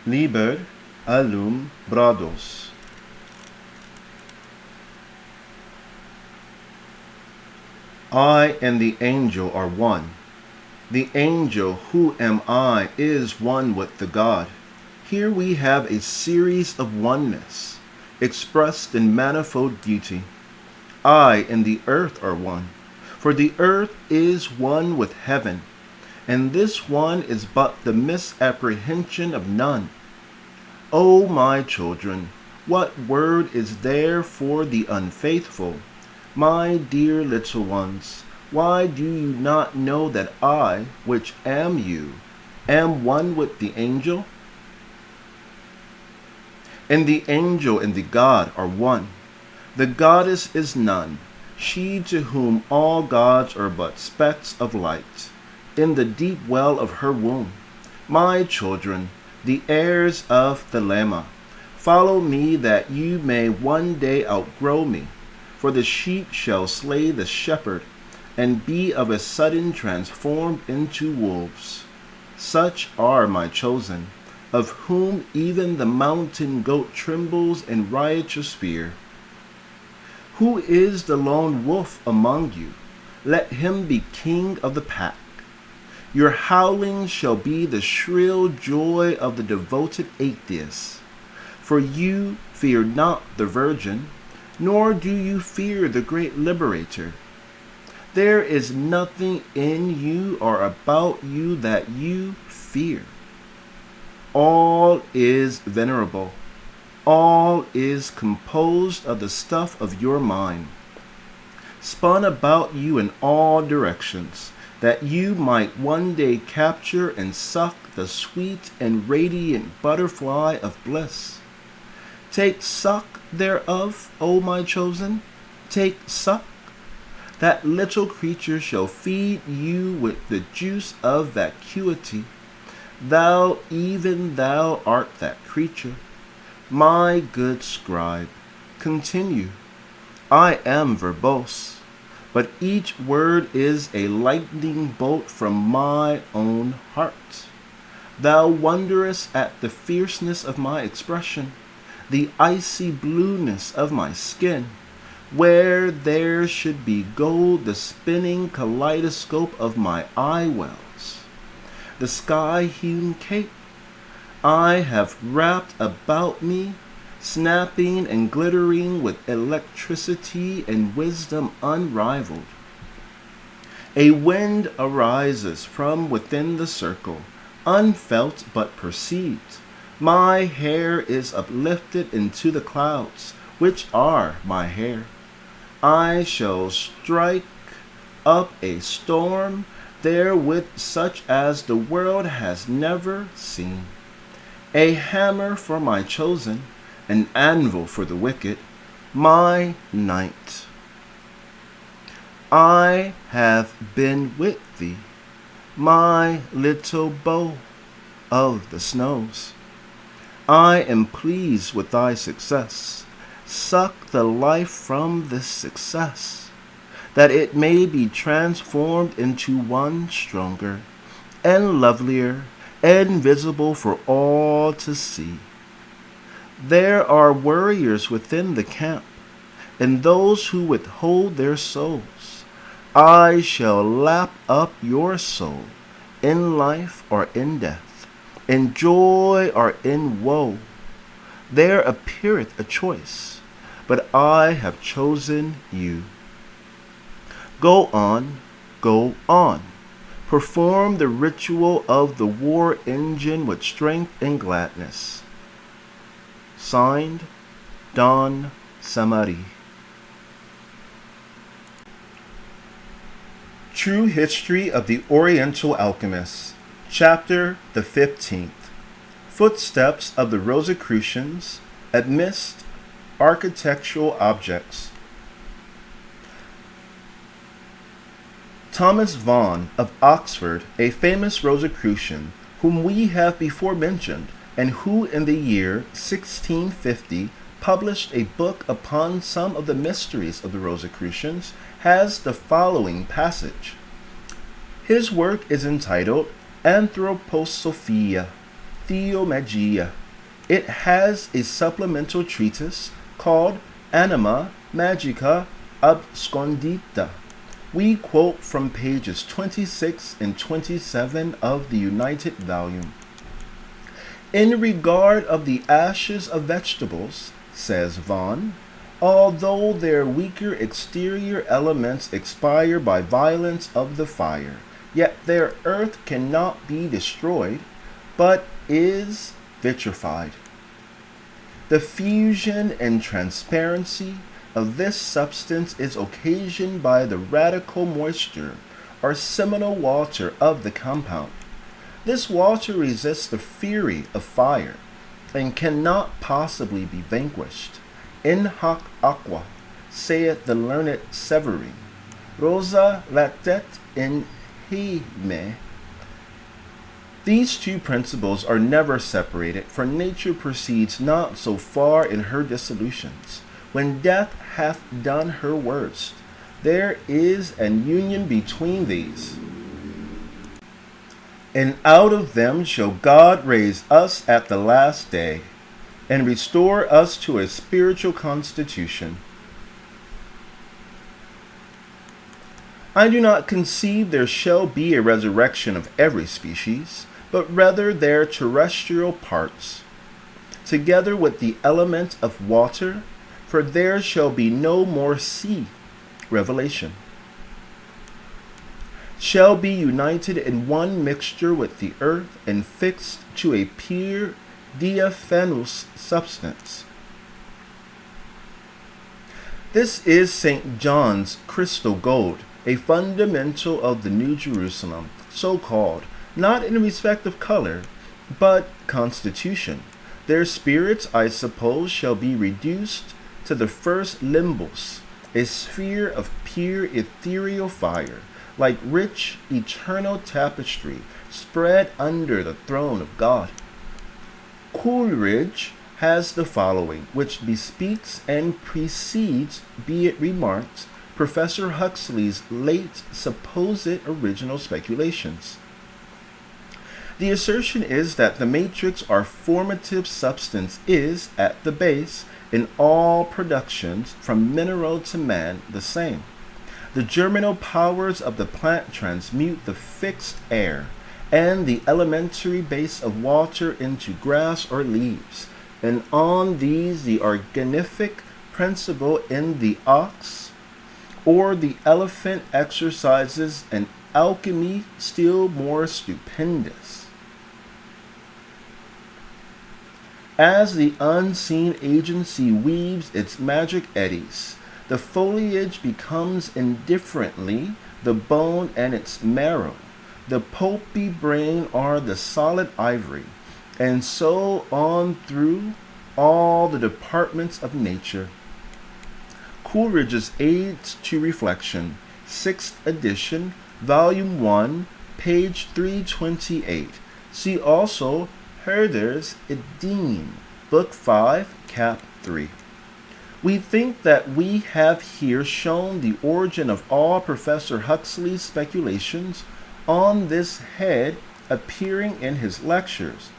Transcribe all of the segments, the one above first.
Liber alumbrados. I and the angel are one. The angel, who am I, is one with the God. Here we have a series of oneness, expressed in manifold beauty. I and the earth are one, for the earth is one with heaven, and this one is but the misapprehension of none. O my children, what word is there for the unfaithful? My dear little ones, why do you not know that I, which am you, am one with the angel? And the angel and the God are one. The goddess is none, she to whom all gods are but specks of light, in the deep well of her womb. My children, the heirs of the Lamma, follow me that you may one day outgrow me. For the sheep shall slay the shepherd, and be of a sudden transformed into wolves. Such are my chosen, of whom even the mountain goat trembles in riotous fear. Who is the lone wolf among you? Let him be king of the pack. Your howling shall be the shrill joy of the devoted atheist. For you fear not the virgin, nor do you fear the great liberator. There is nothing in you or about you that you fear. All is venerable. All is composed of the stuff of your mind, spun about you in all directions, that you might one day capture and suck the sweet and radiant butterfly of bliss. Take suck thereof, O my chosen, take suck. That little creature shall feed you with the juice of vacuity. Thou, even thou art that creature. My good scribe, continue. I am verbose, but each word is a lightning bolt from my own heart. Thou wonderest at the fierceness of my expression, the icy blueness of my skin, where there should be gold, the spinning kaleidoscope of my eye wells, the sky-hewn cape I have wrapped about me, snapping and glittering with electricity and wisdom unrivaled. A wind arises from within the circle, unfelt but perceived. My hair is uplifted into the clouds, which are my hair. I shall strike up a storm therewith such as the world has never seen. A hammer for my chosen, an anvil for the wicked, my night. I have been with thee, my little bow of the snows. I am pleased with thy success. Suck the life from this success, that it may be transformed into one stronger and lovelier and visible for all to see. There are warriors within the camp, and those who withhold their souls. I shall lap up your soul, in life or in death, in joy or in woe. There appeareth a choice, but I have chosen you. Go on, go on. Perform the ritual of the war engine with strength and gladness. Signed, Don Samari. True History of the Oriental Alchemists, Chapter the 15th. Footsteps of the Rosicrucians amidst architectural objects. Thomas Vaughan of Oxford, a famous Rosicrucian, whom we have before mentioned, and who in the year 1650 published a book upon some of the mysteries of the Rosicrucians, has the following passage. His work is entitled Anthroposophia, theomagia. It has a supplemental treatise called Anima Magica Abscondita. We quote from pages 26 and 27 of the united volume. In regard of the ashes of vegetables, says Vaughan, although their weaker exterior elements expire by violence of the fire, yet their earth cannot be destroyed, but is vitrified. The fusion and transparency of this substance is occasioned by the radical moisture or seminal water of the compound. This water resists the fury of fire and cannot possibly be vanquished. In hoc aqua, saith the learned Severi, rosa latet in me. These two principles are never separated, for nature proceeds not so far in her dissolutions. When death hath done her worst, there is an union between these. And out of them shall God raise us at the last day, and restore us to a spiritual constitution. I do not conceive there shall be a resurrection of every species, but rather their terrestrial parts, together with the element of water, for there shall be no more sea. Revelation. Shall be united in one mixture with the earth and fixed to a pure diaphanous substance. This is St. John's crystal gold, a fundamental of the New Jerusalem, so called, not in respect of color, but constitution. Their spirits, I suppose, shall be reduced to the first limbus, a sphere of pure ethereal fire, like rich eternal tapestry spread under the throne of God. Coleridge has the following, which bespeaks and precedes, be it remarked, Professor Huxley's late supposed original speculations. The assertion is that the matrix or formative substance is, at the base, in all productions, from mineral to man, the same. The germinal powers of the plant transmute the fixed air and the elementary base of water into grass or leaves, and on these the organific principle in the ox or the elephant exercises an alchemy still more stupendous. As the unseen agency weaves its magic eddies, the foliage becomes indifferently the bone and its marrow, the pulpy brain are the solid ivory, and so on through all the departments of nature. Coleridge's Aids to Reflection, 6th edition, volume 1, page 328. See also Herder's Edene, book 5, cap 3. We think that we have here shown the origin of all Professor Huxley's speculations on this head appearing in his lectures,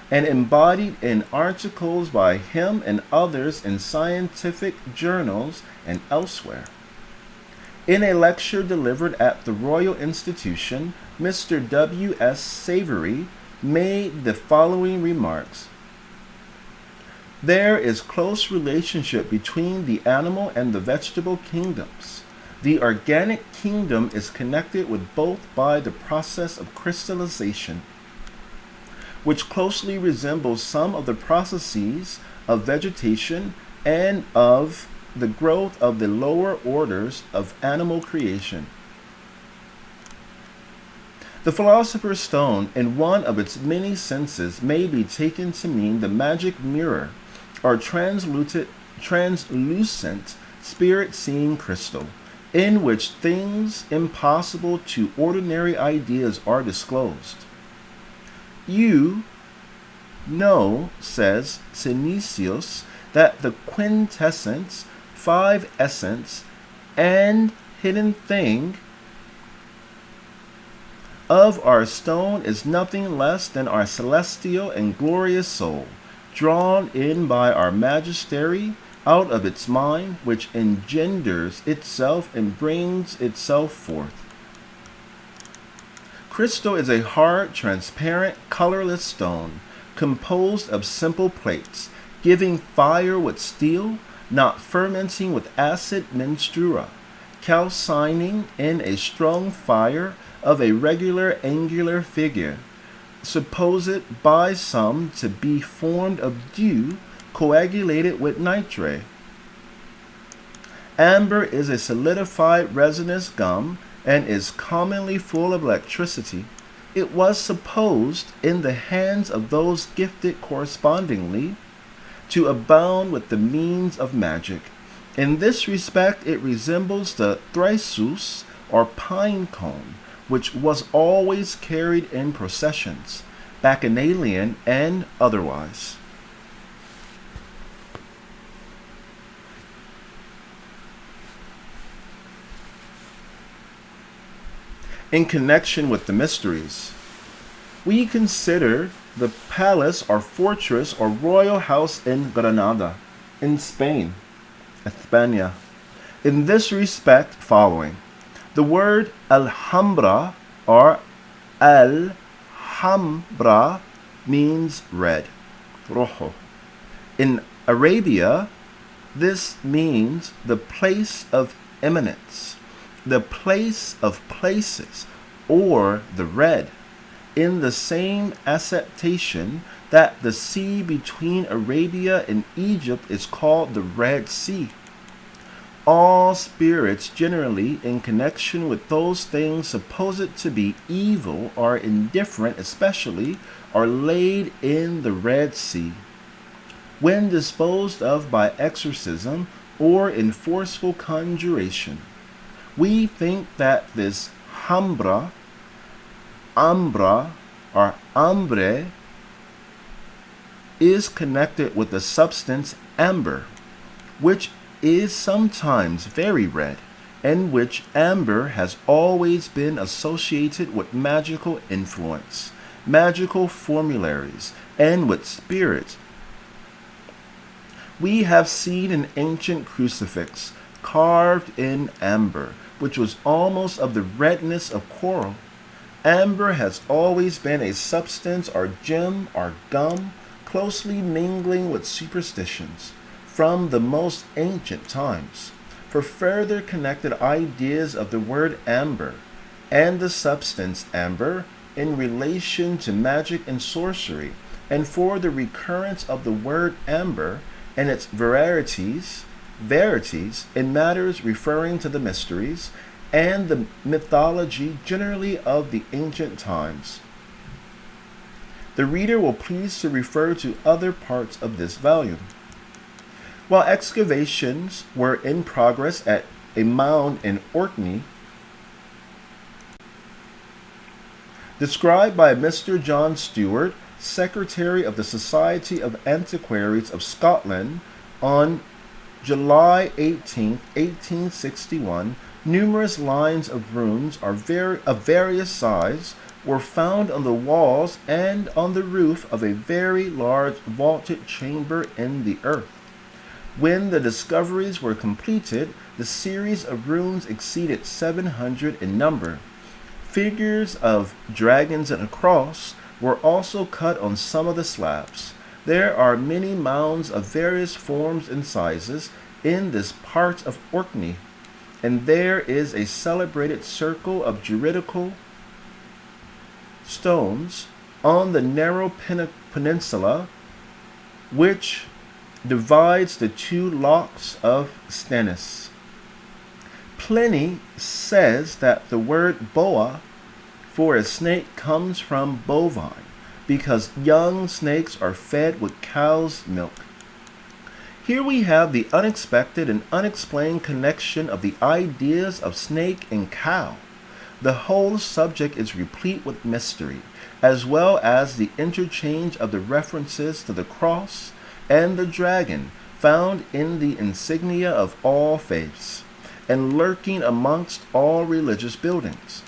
and embodied in articles by him and others in scientific journals and elsewhere. In a lecture delivered at the Royal Institution, Mr. W.S. Savery made the following remarks. There is close relationship between the animal and the vegetable kingdoms. The organic kingdom is connected with both by the process of crystallization, which closely resembles some of the processes of vegetation and of the growth of the lower orders of animal creation. The philosopher's stone, in one of its many senses, may be taken to mean the magic mirror, or translucent spirit-seeing crystal, in which things impossible to ordinary ideas are disclosed. You know, says Synesius, that the quintessence, 5 essence, and hidden thing of our stone is nothing less than our celestial and glorious soul, drawn in by our magistery out of its mind, which engenders itself and brings itself forth. Crystal is a hard, transparent, colorless stone, composed of simple plates, giving fire with steel, not fermenting with acid menstrua, calcining in a strong fire of a regular angular figure, supposed by some to be formed of dew coagulated with nitre. Amber is a solidified resinous gum and is commonly full of electricity. It was supposed in the hands of those gifted correspondingly to abound with the means of magic. In this respect it resembles the thrysus or pine cone, which was always carried in processions, bacchanalian and otherwise. In connection with the mysteries, we consider the palace or fortress or royal house in Granada, in Spain, España. In this respect, following. The word Alhambra or Alhambra means red, rojo. In Arabia, this means the place of eminence, the place of places, or the red, in the same acceptation that the sea between Arabia and Egypt is called the Red Sea. All spirits generally in connection with those things supposed to be evil or indifferent especially are laid in the Red Sea. When disposed of by exorcism or in forceful conjuration, we think that this ambra or ambre is connected with the substance amber, which is sometimes very red, and which amber has always been associated with magical influence, magical formularies, and with spirits. We have seen an ancient crucifix carved in amber, which was almost of the redness of coral. Amber has always been a substance or gem or gum closely mingling with superstitions from the most ancient times. For further connected ideas of the word amber and the substance amber in relation to magic and sorcery, and for the recurrence of the word amber and its verities in matters referring to the mysteries and the mythology generally of the ancient times, the reader will please to refer to other parts of this volume. While excavations were in progress at a mound in Orkney, described by Mr. John Stewart, Secretary of the Society of Antiquaries of Scotland, on July 18, 1861, numerous lines of runes of various size were found on the walls and on the roof of a very large vaulted chamber in the earth. When the discoveries were completed, the series of runes exceeded 700 in number. Figures of dragons and a cross were also cut on some of the slabs. There are many mounds of various forms and sizes in this part of Orkney, and there is a celebrated circle of juridical stones on the narrow peninsula which divides the two lochs of Stennis. Pliny says that the word boa for a snake comes from bovine, because young snakes are fed with cow's milk. Here we have the unexpected and unexplained connection of the ideas of snake and cow. The whole subject is replete with mystery, as well as the interchange of the references to the cross and the dragon found in the insignia of all faiths, and lurking amongst all religious buildings.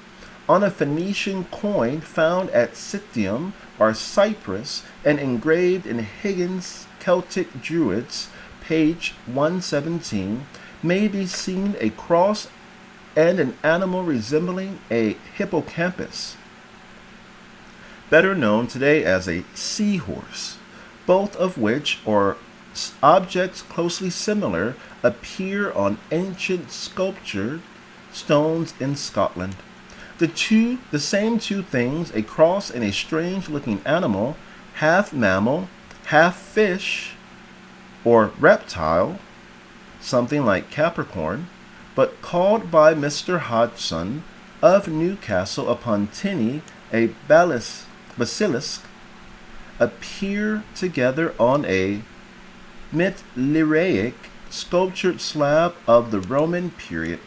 on a Phoenician coin found at Citium or Cyprus and engraved in Higgins' Celtic Druids, page 117, may be seen a cross and an animal resembling a hippocampus, better known today as a seahorse, both of which are objects closely similar appear on ancient sculptured stones in Scotland. The same two things, a cross and a strange-looking animal, half mammal, half fish, or reptile, something like Capricorn, but called by Mr. Hodgson of Newcastle upon Tyne a basilisk, appear together on a Mittellyric sculptured slab of the Roman period,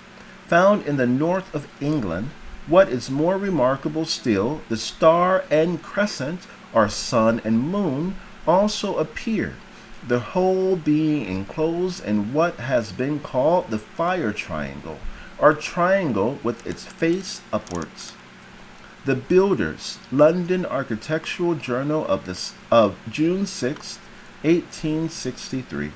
found in the north of England. What is more remarkable still, the star and crescent, or sun and moon, also appear, the whole being enclosed in what has been called the fire triangle, or triangle with its face upwards. The Builders, London Architectural Journal of June 6, 1863,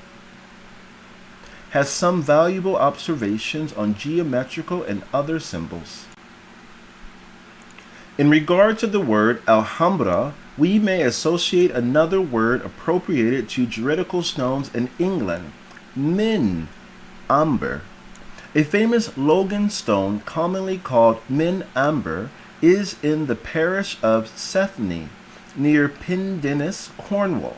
has some valuable observations on geometrical and other symbols. In regard to the word Alhambra, we may associate another word appropriated to juridical stones in England, min amber. A famous Logan stone, commonly called min amber, is in the parish of Sethny, near Pendennis, Cornwall.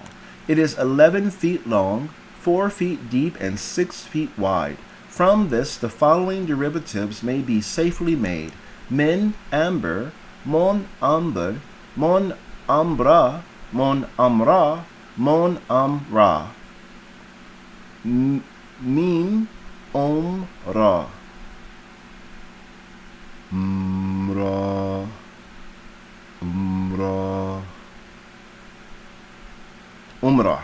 It is 11 feet long, 4 feet deep, and 6 feet wide. From this, the following derivatives may be safely made: min amber, mon amber, mon ambra, mon amra, mon amra. Min omra. Mra. Umra. Umra.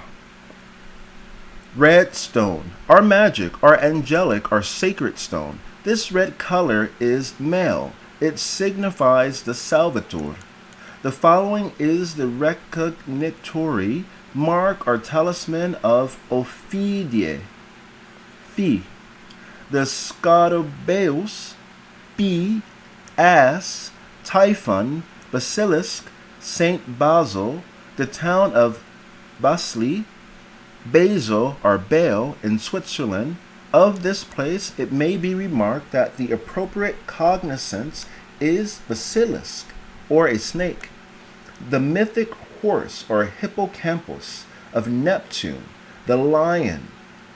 Red stone, or magic, or angelic, or sacred stone. This red color is male. It signifies the Salvator. The following is the recognitory mark or talisman of Ophidie. Phi. The Scarabæus, bee, ass, typhon, basilisk, Saint Basil, the town of Basel, Basel or Bale in Switzerland. Of this place it may be remarked that the appropriate cognizance is basilisk, or a snake. The mythic horse or hippocampus of Neptune, the lion,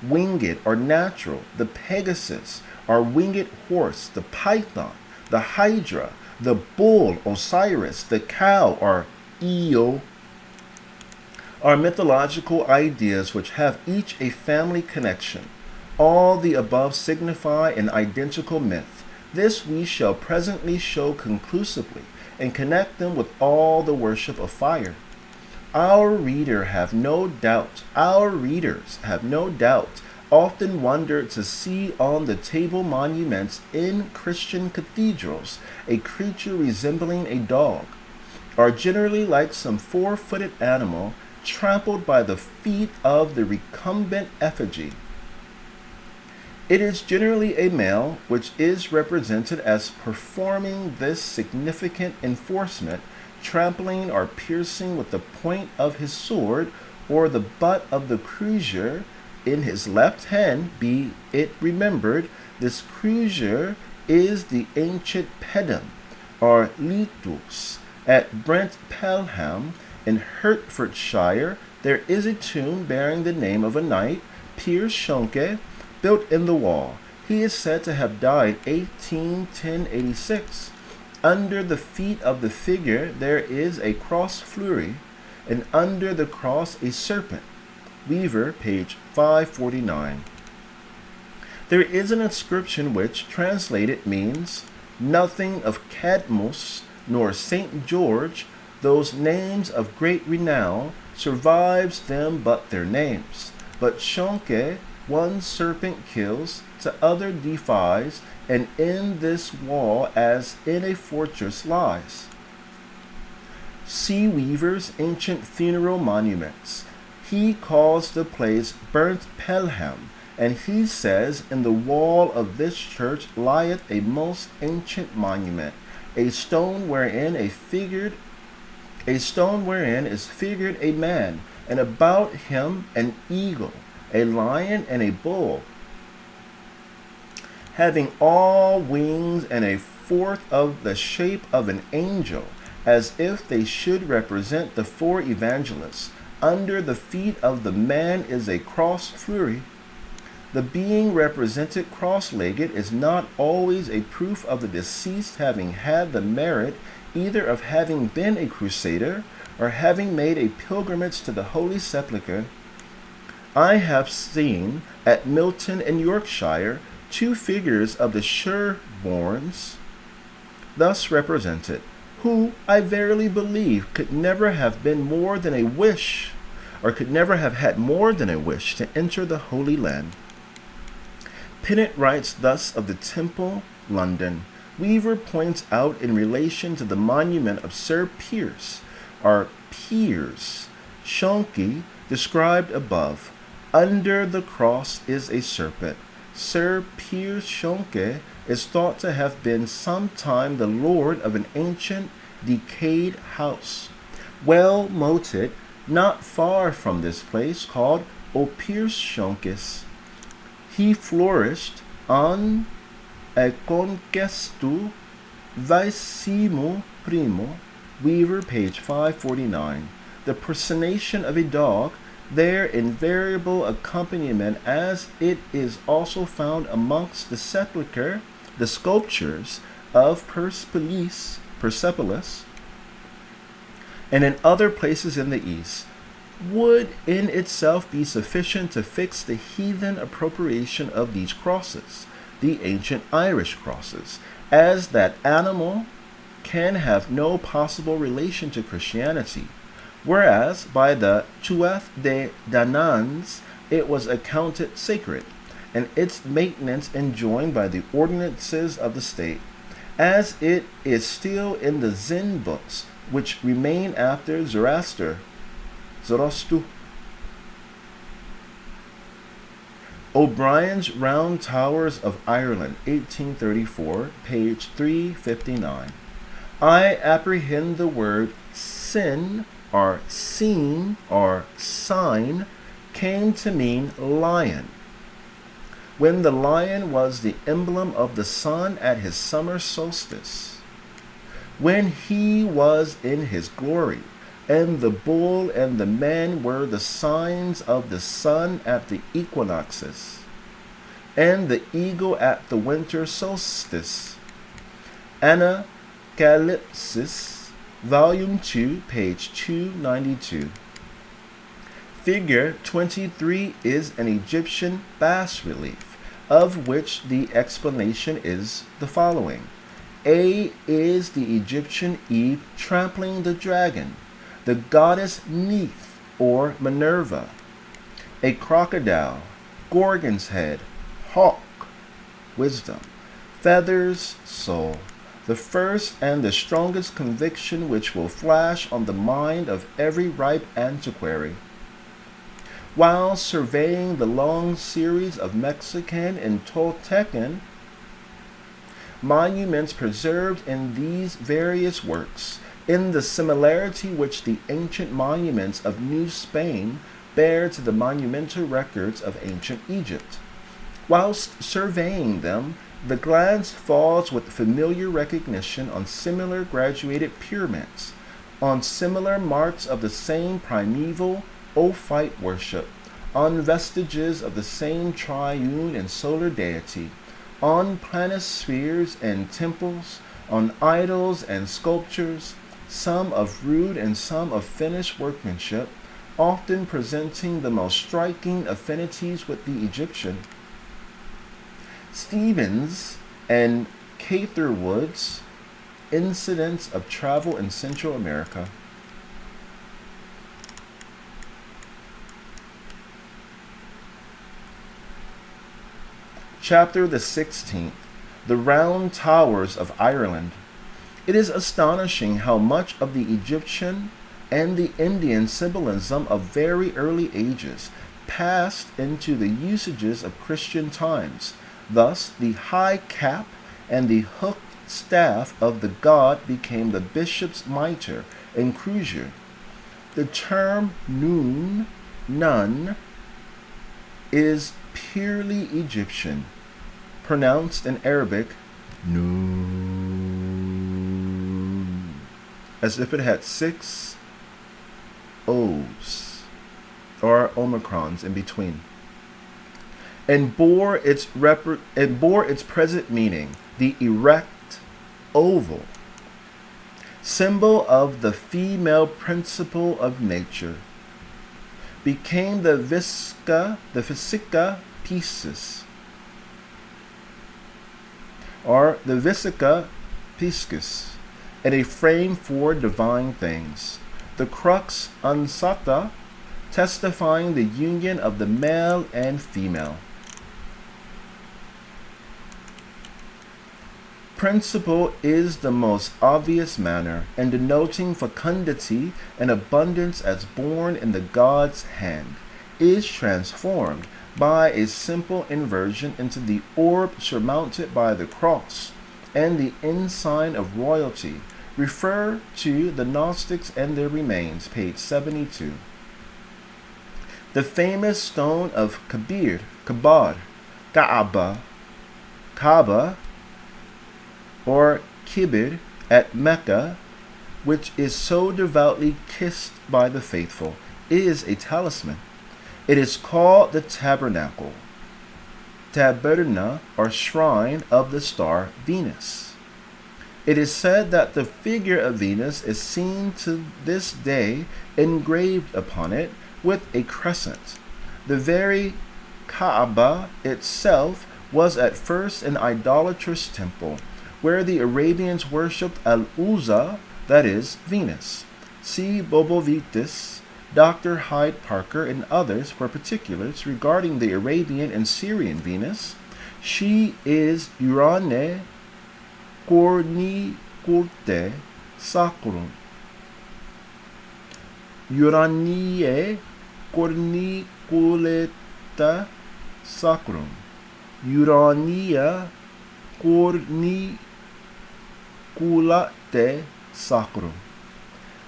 winged or natural, the Pegasus or winged horse, the python, the hydra, the bull Osiris, the cow or Io, are mythological ideas which have each a family connection. All the above signify an identical myth. This we shall presently show conclusively, and connect them with all the worship of fire. Our readers have no doubt, often wondered to see on the table monuments in Christian cathedrals a creature resembling a dog, or generally like some four-footed animal, trampled by the feet of the recumbent effigy. It is generally a male which is represented as performing this significant enforcement, trampling or piercing with the point of his sword or the butt of the crosier in his left hand. Be it remembered, this crosier is the ancient pedum or litus. At Brent Pelham in Hertfordshire there is a tomb bearing the name of a knight, Piers Schonke, built in the wall. He is said to have died 1086. Under the feet of the figure there is a cross fleury, and under the cross a serpent. Weaver, page 549. There is an inscription which, translated, means, "Nothing of Cadmus nor St. George, those names of great renown, survives them but their names. But Schonke one serpent kills, to other defies, and in this wall as in a fortress lies. Sea weavers' ancient funeral monuments. He calls the place burnt Pelham, and he says, in the wall of this church lieth a most ancient monument, a stone wherein is figured a man, and about him an eagle, a lion, and a bull, having all wings, and a fourth of the shape of an angel, as if they should represent the four evangelists. Under the feet of the man is a cross fleury. The being represented cross-legged is not always a proof of the deceased having had the merit either of having been a crusader or having made a pilgrimage to the Holy Sepulchre. I have seen at Milton in Yorkshire 2 figures of the Sherbornes thus represented, who, I verily believe, could never have been more than a wish, or could never have had more than a wish to enter the Holy Land. Pennant writes thus of the Temple, London. Weaver points out in relation to the monument of Sir Piers, or Piers, Shonky, described above. Under the cross is a serpent. Sir Piers Shonke is thought to have been sometime the lord of an ancient, decayed house, well moated, not far from this place, called O Piers Shonkes. He flourished on a conquestu vicimo primo, Weaver, page 549. The personation of a dog, their invariable accompaniment, as it is also found amongst the sepulchre, the sculptures of Persepolis, and in other places in the East, would in itself be sufficient to fix the heathen appropriation of these crosses, the ancient Irish crosses, as that animal can have no possible relation to Christianity, whereas by the Tuath de Danans it was accounted sacred, and its maintenance enjoined by the ordinances of the state, as it is still in the Zen books, which remain after Zoroaster. O'Brien's Round Towers of Ireland, 1834, page 359. I apprehend the word sin, or seen, or sign, came to mean lion, when the lion was the emblem of the sun at his summer solstice, when he was in his glory, and the bull and the man were the signs of the sun at the equinoxes, and the eagle at the winter solstice. Anacalypsis, volume 2, page 292. Figure 23 is an Egyptian bas-relief, of which the explanation is the following. A is the Egyptian Eve trampling the dragon, the goddess Neith or Minerva, a crocodile, Gorgon's head, hawk, wisdom, feathers, soul, the first and the strongest conviction which will flash on the mind of every ripe antiquary. While surveying the long series of Mexican and Toltecan monuments preserved in these various works, in the similarity which the ancient monuments of New Spain bear to the monumental records of ancient Egypt. Whilst surveying them, the glance falls with familiar recognition on similar graduated pyramids, on similar marks of the same primeval Ophite worship, on vestiges of the same triune and solar deity, on planispheres and temples, on idols and sculptures, some of rude and some of finished workmanship, often presenting the most striking affinities with the Egyptian. Stevens and Catherwood's Incidents of Travel in Central America. Chapter the 16th, The Round Towers of Ireland. It is astonishing how much of the Egyptian and the Indian symbolism of very early ages passed into the usages of Christian times. Thus, the high cap and the hooked staff of the god became the bishop's mitre and crosier. The term nun is purely Egyptian, pronounced in Arabic noon, as if it had 6 O's or omicrons in between, and bore its present meaning, the erect oval, symbol of the female principle of nature, became the vesica piscis, or the vesica piscis, and a frame for divine things. The crux ansata, testifying the union of the male and female. Principle is the most obvious manner, and denoting fecundity and abundance as born in the god's hand, is transformed by a simple inversion into the orb surmounted by the cross and the ensign of royalty. Refer to the Gnostics and their remains, page 72. The famous stone of Kabir, Kaaba, or Kibir at Mecca, which is so devoutly kissed by the faithful, is a talisman. It is called the tabernacle, taberna, or shrine of the star Venus. It is said that the figure of Venus is seen to this day engraved upon it with a crescent. The very Kaaba itself was at first an idolatrous temple, where the Arabians worshipped Al-Uzza, that is, Venus. See Bobovitis, Dr. Hyde Parker, and others for particulars regarding the Arabian and Syrian Venus. She is Urane Corniculte Sacrum. Uranie Corniculeta Sacrum. Urania Corniculate Sacrum.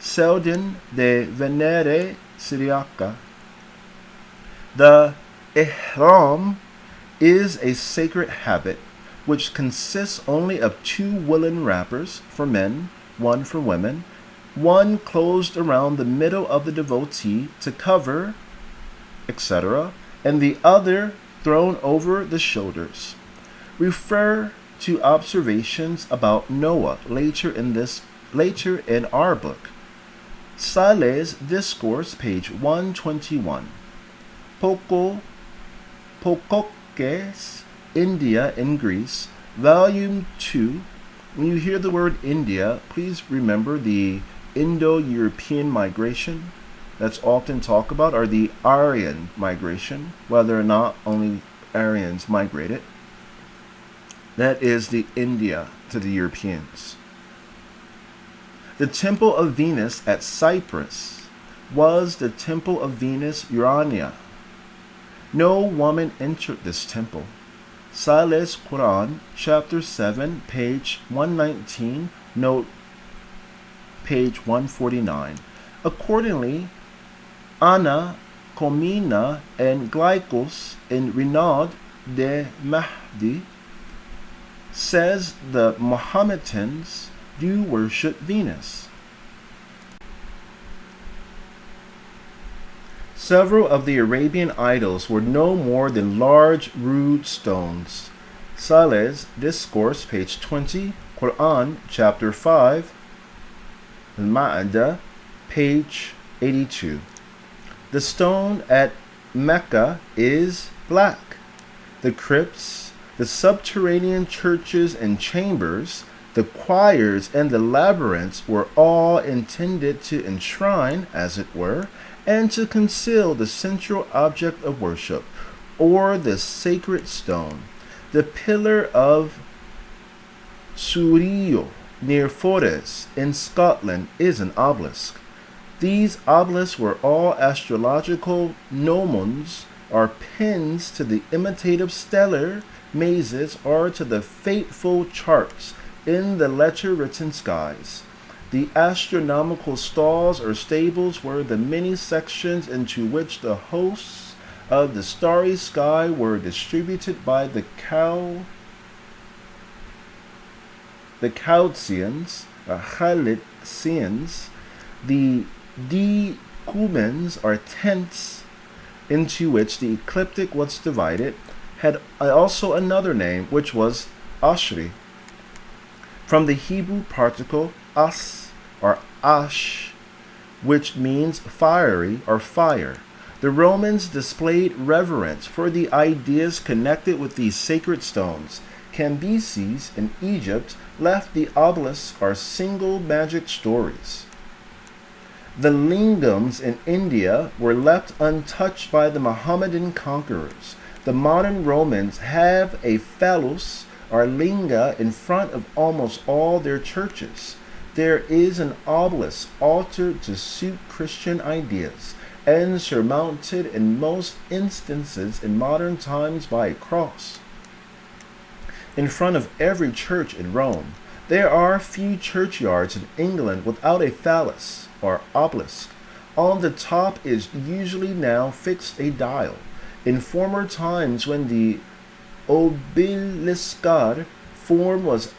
Seldon de Venere Syriaca. The ihram is a sacred habit which consists only of 2 woolen wrappers for men, 1 for women, one closed around the middle of the devotee to cover, etc., and the other thrown over the shoulders. Refer to observations about Noah later in our book. Sales Discourse, page 121. Pokokes, India and Greece, volume 2. When you hear the word India, please remember the Indo-European migration that's often talked about, or the Aryan migration, whether or not only Aryans migrated. That is the India to the Europeans. The temple of Venus at Cyprus was the temple of Venus Urania. No woman entered this temple. Sales Quran, chapter 7, page 119, note page 149. Accordingly, Anna, Comina, and Glycos in Renaud de Mahdi says the Mohammedans do worship Venus. Several of the Arabian idols were no more than large rude stones. Sales Discourse, page 20, Quran, chapter 5, Al-Ma'ida, page 82. The stone at Mecca is black. The crypts, the subterranean churches and chambers, the choirs, and the labyrinths were all intended to enshrine, as it were, and to conceal the central object of worship, or the sacred stone. The pillar of Surio near Fratres in Scotland is an obelisk. These obelisks were all astrological gnomons, or pins to the imitative stellar mazes or to the fateful charts in the letter-written skies. The astronomical stalls or stables were the many sections into which the hosts of the starry sky were distributed by the Chaldeans, the decumens, or tents, into which the ecliptic was divided, had also another name, which was Ashri, from the Hebrew particle as, or ash, which means fiery or fire. The Romans displayed reverence for the ideas connected with these sacred stones. Cambyses in Egypt left the obelisks or single magic stories. The lingams in India were left untouched by the Mohammedan conquerors. The modern Romans have a phallus or linga in front of almost all their churches. There is an obelisk altered to suit Christian ideas and surmounted in most instances in modern times by a cross. In front of every church in Rome, there are few churchyards in England without a phallus or obelisk. On the top is usually now fixed a dial. In former times, when the obeliskar form was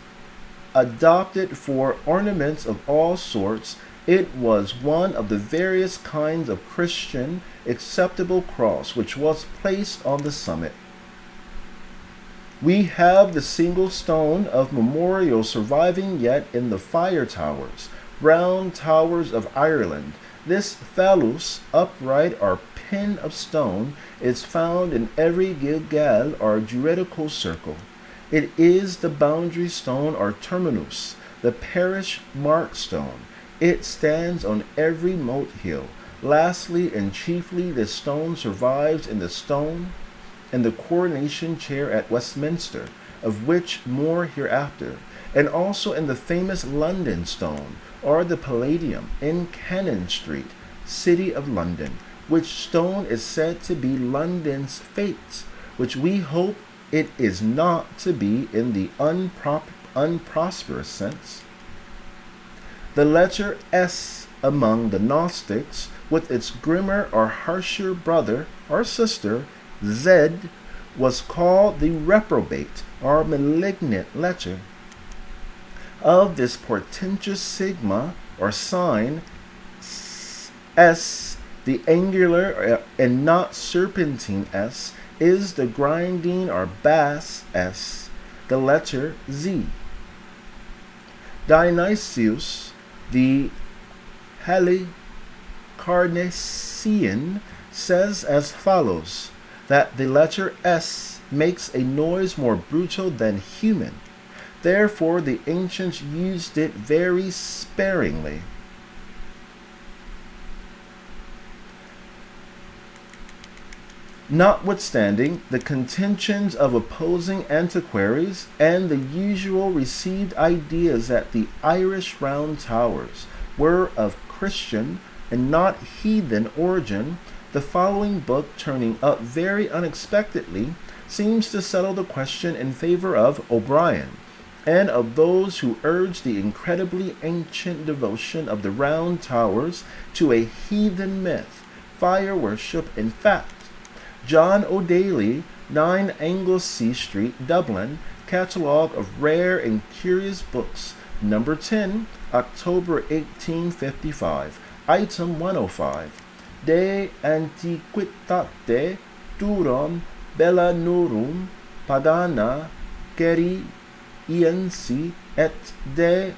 adopted for ornaments of all sorts, it was one of the various kinds of Christian acceptable cross which was placed on the summit. We have the single stone of memorial surviving yet in the fire towers, round towers of Ireland. This phallus, upright or pin of stone, is found in every gilgal or juridical circle. It is the boundary stone or terminus, the parish mark stone. It stands on every moat hill. Lastly and chiefly, this stone survives in the coronation chair at Westminster, of which more hereafter, and also in the famous London stone, or the Palladium in Cannon Street, City of London, which stone is said to be London's fate, which we hope it is not to be in the unprosperous sense. The letter S among the Gnostics, with its grimmer or harsher brother or sister, Z, was called the reprobate or malignant letter. Of this portentous sigma or sign, S, the angular and not serpentine S, is the grinding or bass S, the letter Z. Dionysius, the Halicarnassian, says as follows, that the letter S makes a noise more brutal than human. Therefore, the ancients used it very sparingly. Notwithstanding the contentions of opposing antiquaries and the usual received ideas that the Irish round towers were of Christian and not heathen origin, the following book, turning up very unexpectedly, seems to settle the question in favor of O'Brien, and of those who urge the incredibly ancient devotion of the round towers to a heathen myth, fire worship in fact. John O'Daly, 9 Anglesey Street, Dublin, Catalogue of Rare and Curious Books, number 10, October 1855, item 105. De antiquitate turum bellanorum pagana queriensi et de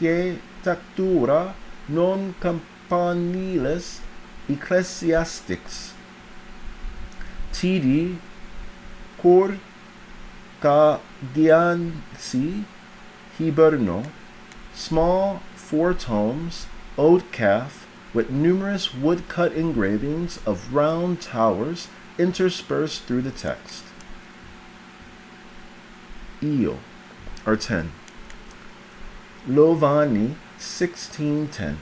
architectura non campaniles ecclesiastics. T.D. Corcagiansi Hiberno, small 4 tomes, old calf, with numerous woodcut engravings of round towers interspersed through the text. eel, or 10. Lovani, 1610.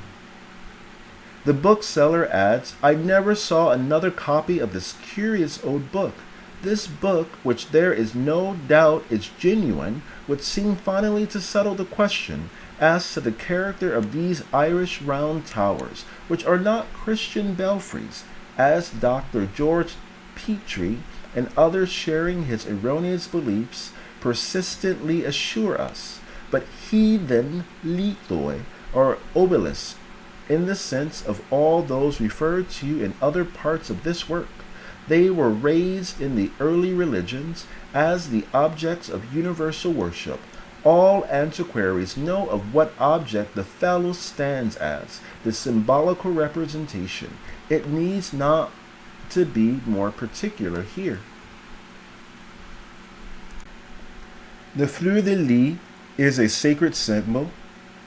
The bookseller adds, I never saw another copy of this curious old book. This book, which there is no doubt is genuine, would seem finally to settle the question as to the character of these Irish round towers, which are not Christian belfries, as Dr. George Petrie and others sharing his erroneous beliefs persistently assure us, but heathen lithoi, or obelisks, in the sense of all those referred to in other parts of this work. They were raised in the early religions as the objects of universal worship. All antiquaries know of what object the phallus stands as, the symbolical representation. It needs not to be more particular here. The fleur-de-lis is a sacred symbol,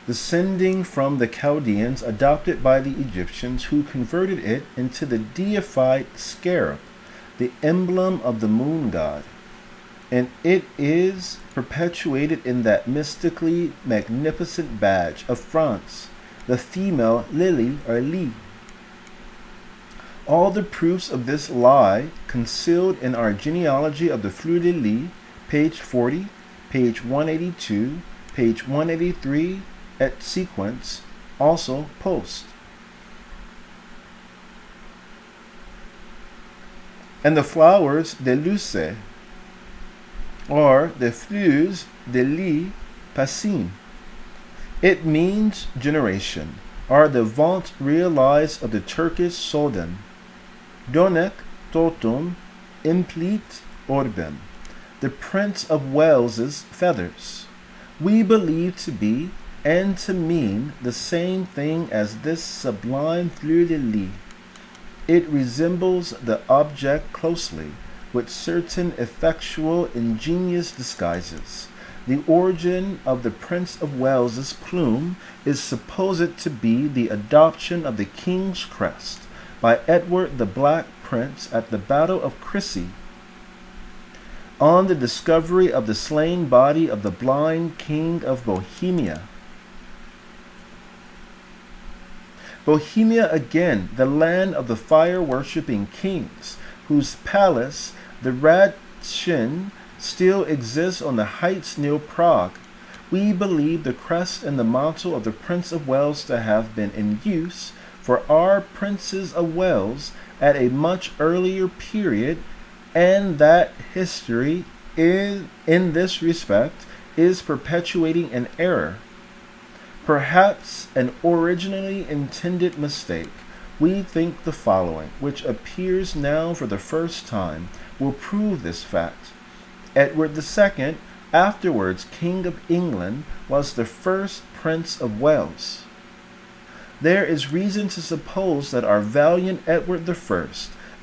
descending from the Chaldeans, adopted by the Egyptians, who converted it into the deified scarab, the emblem of the moon god, and it is perpetuated in that mystically magnificent badge of France, the female lily or lis. All the proofs of this lie concealed in our genealogy of the fleur-de-lis, page 40, page 182, page 183, at sequence, also post. And the flowers de luce, or the fleurs de lis passines. It means generation, or the vaunt realized of the Turkish Soldan. Donec totum implit orbem, the Prince of Wales's feathers. We believe to be and to mean the same thing as this sublime fleur-de-lis. It resembles the object closely, with certain effectual, ingenious disguises. The origin of the Prince of Wales's plume is supposed to be the adoption of the king's crest by Edward the Black Prince at the Battle of CRUCIS, on the discovery of the slain body of the blind king of Bohemia. Bohemia, again, the land of the fire-worshipping kings, whose palace, the Radschin, still exists on the heights near Prague. We believe the crest and the mantle of the Prince of Wales to have been in use for our princes of Wales at a much earlier period, and that history is, in this respect, is perpetuating an error, perhaps an originally intended mistake. We think the following, which appears now for the first time, will prove this fact. Edward II, afterwards King of England, was the first Prince of Wales. There is reason to suppose that our valiant Edward I,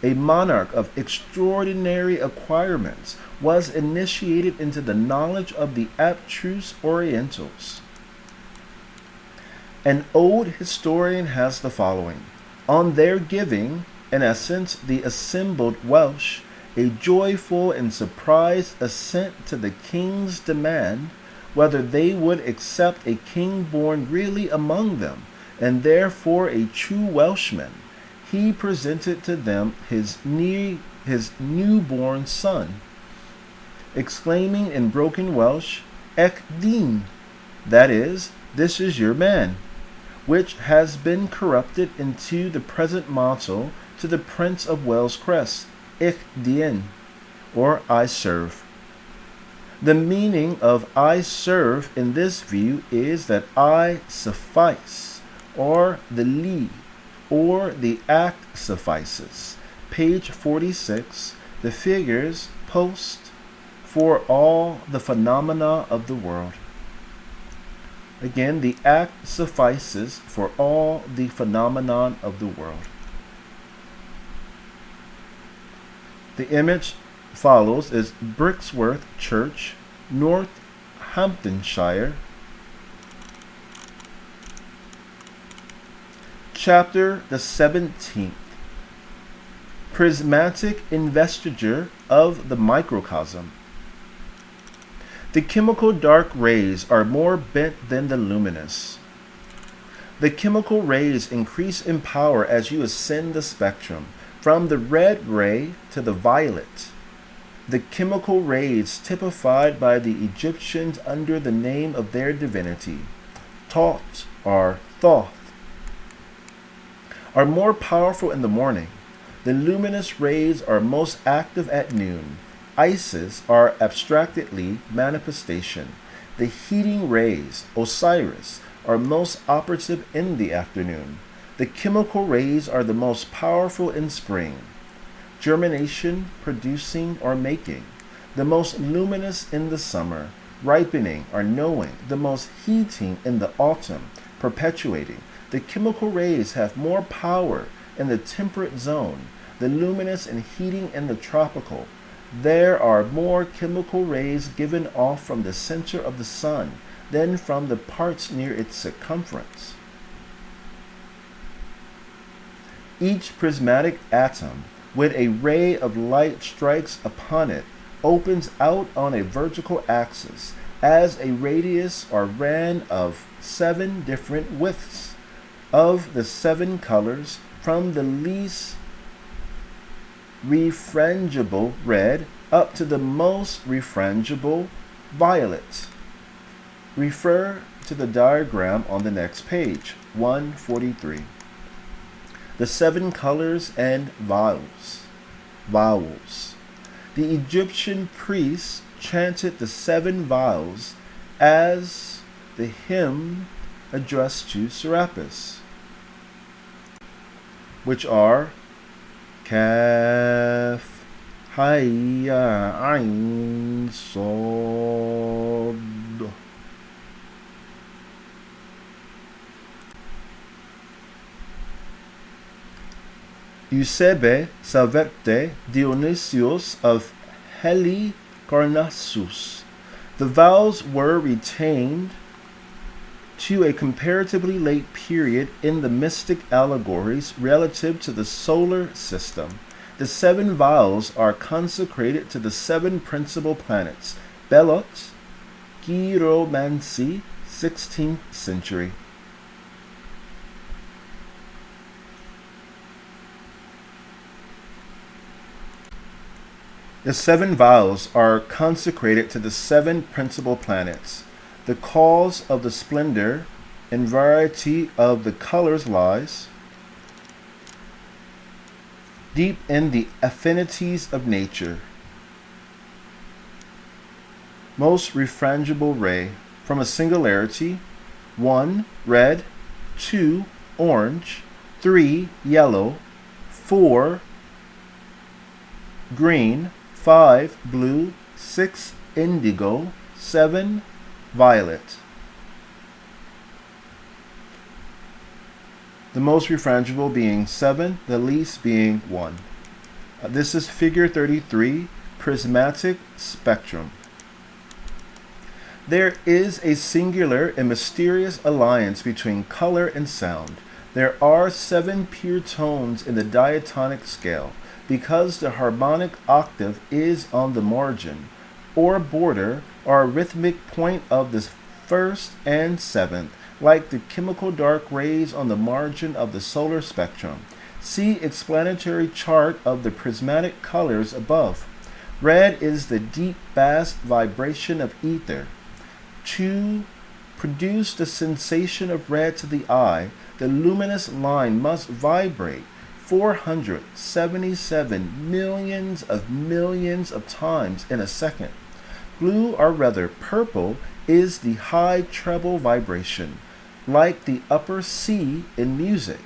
a monarch of extraordinary acquirements, was initiated into the knowledge of the abstruse Orientals. An old historian has the following: on their giving, in essence, the assembled Welsh, a joyful and surprised assent to the king's demand, whether they would accept a king born really among them, and therefore a true Welshman, he presented to them his newborn son, exclaiming in broken Welsh, Ec dyn, that is, this is your man, which has been corrupted into the present motto to the Prince of Wales' crest, Ich dien, or I serve. The meaning of I serve in this view is that I suffice, or the li, or the act suffices. Page 46, the figures post for all the phenomena of the world. Again, the act suffices for all the phenomenon of the world. The image follows is Brixworth Church, Northamptonshire. Chapter the 17th. Prismatic investiture of the microcosm. The chemical dark rays are more bent than the luminous. The chemical rays increase in power as you ascend the spectrum, from the red ray to the violet. The chemical rays typified by the Egyptians under the name of their divinity, Thoth or Thoth, are more powerful in the morning. The luminous rays are most active at noon. Isis are abstractedly manifestation. The heating rays, Osiris, are most operative in the afternoon. The chemical rays are the most powerful in spring, germination, producing, or making. The most luminous in the summer, ripening or knowing. The most heating in the autumn, perpetuating. The chemical rays have more power in the temperate zone, the luminous and heating in the tropical. There are more chemical rays given off from the center of the sun than from the parts near its circumference. Each prismatic atom, when a ray of light strikes upon it, opens out on a vertical axis as a radius or rand of 7 different widths of the 7 colors, from the least refrangible red up to the most refrangible violet. Refer to the diagram on the next page, 143. The 7 colors and vowels. The Egyptian priests chanted the 7 vowels as the hymn addressed to Serapis, which are Kaf, Haya, Ain, Sod. Eusebe Salvete Dionysius of Halicarnassus. The vowels were retained to a comparatively late period in the mystic allegories relative to the solar system. The 7 vowels are consecrated to the 7 principal planets. Belot, Chiromancy, 16th century. The 7 vowels are consecrated to the 7 principal planets. The cause of the splendor and variety of the colors lies deep in the affinities of nature. Most refrangible ray, from a singularity: 1, red; 2, orange; 3, yellow; 4, green; 5, blue; 6, indigo; 7, violet. The most refrangible being 7, the least being 1. This is figure 33, Prismatic Spectrum. There is a singular and mysterious alliance between color and sound. There are 7 pure tones in the diatonic scale, because the harmonic octave is on the margin, or border, or rhythmic point of the 1st and 7th, like the chemical dark rays on the margin of the solar spectrum. See explanatory chart of the prismatic colors above. Red is the deep bass vibration of ether. To produce the sensation of red to the eye, the luminous line must vibrate 477 millions of times in a second. Blue, or rather purple, is the high treble vibration, like the upper C in music.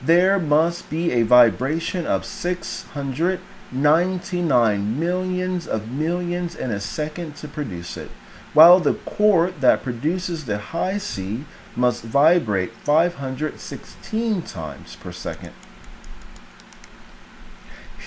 There must be a vibration of 699 millions in a second to produce it, while the chord that produces the high C must vibrate 516 times per second.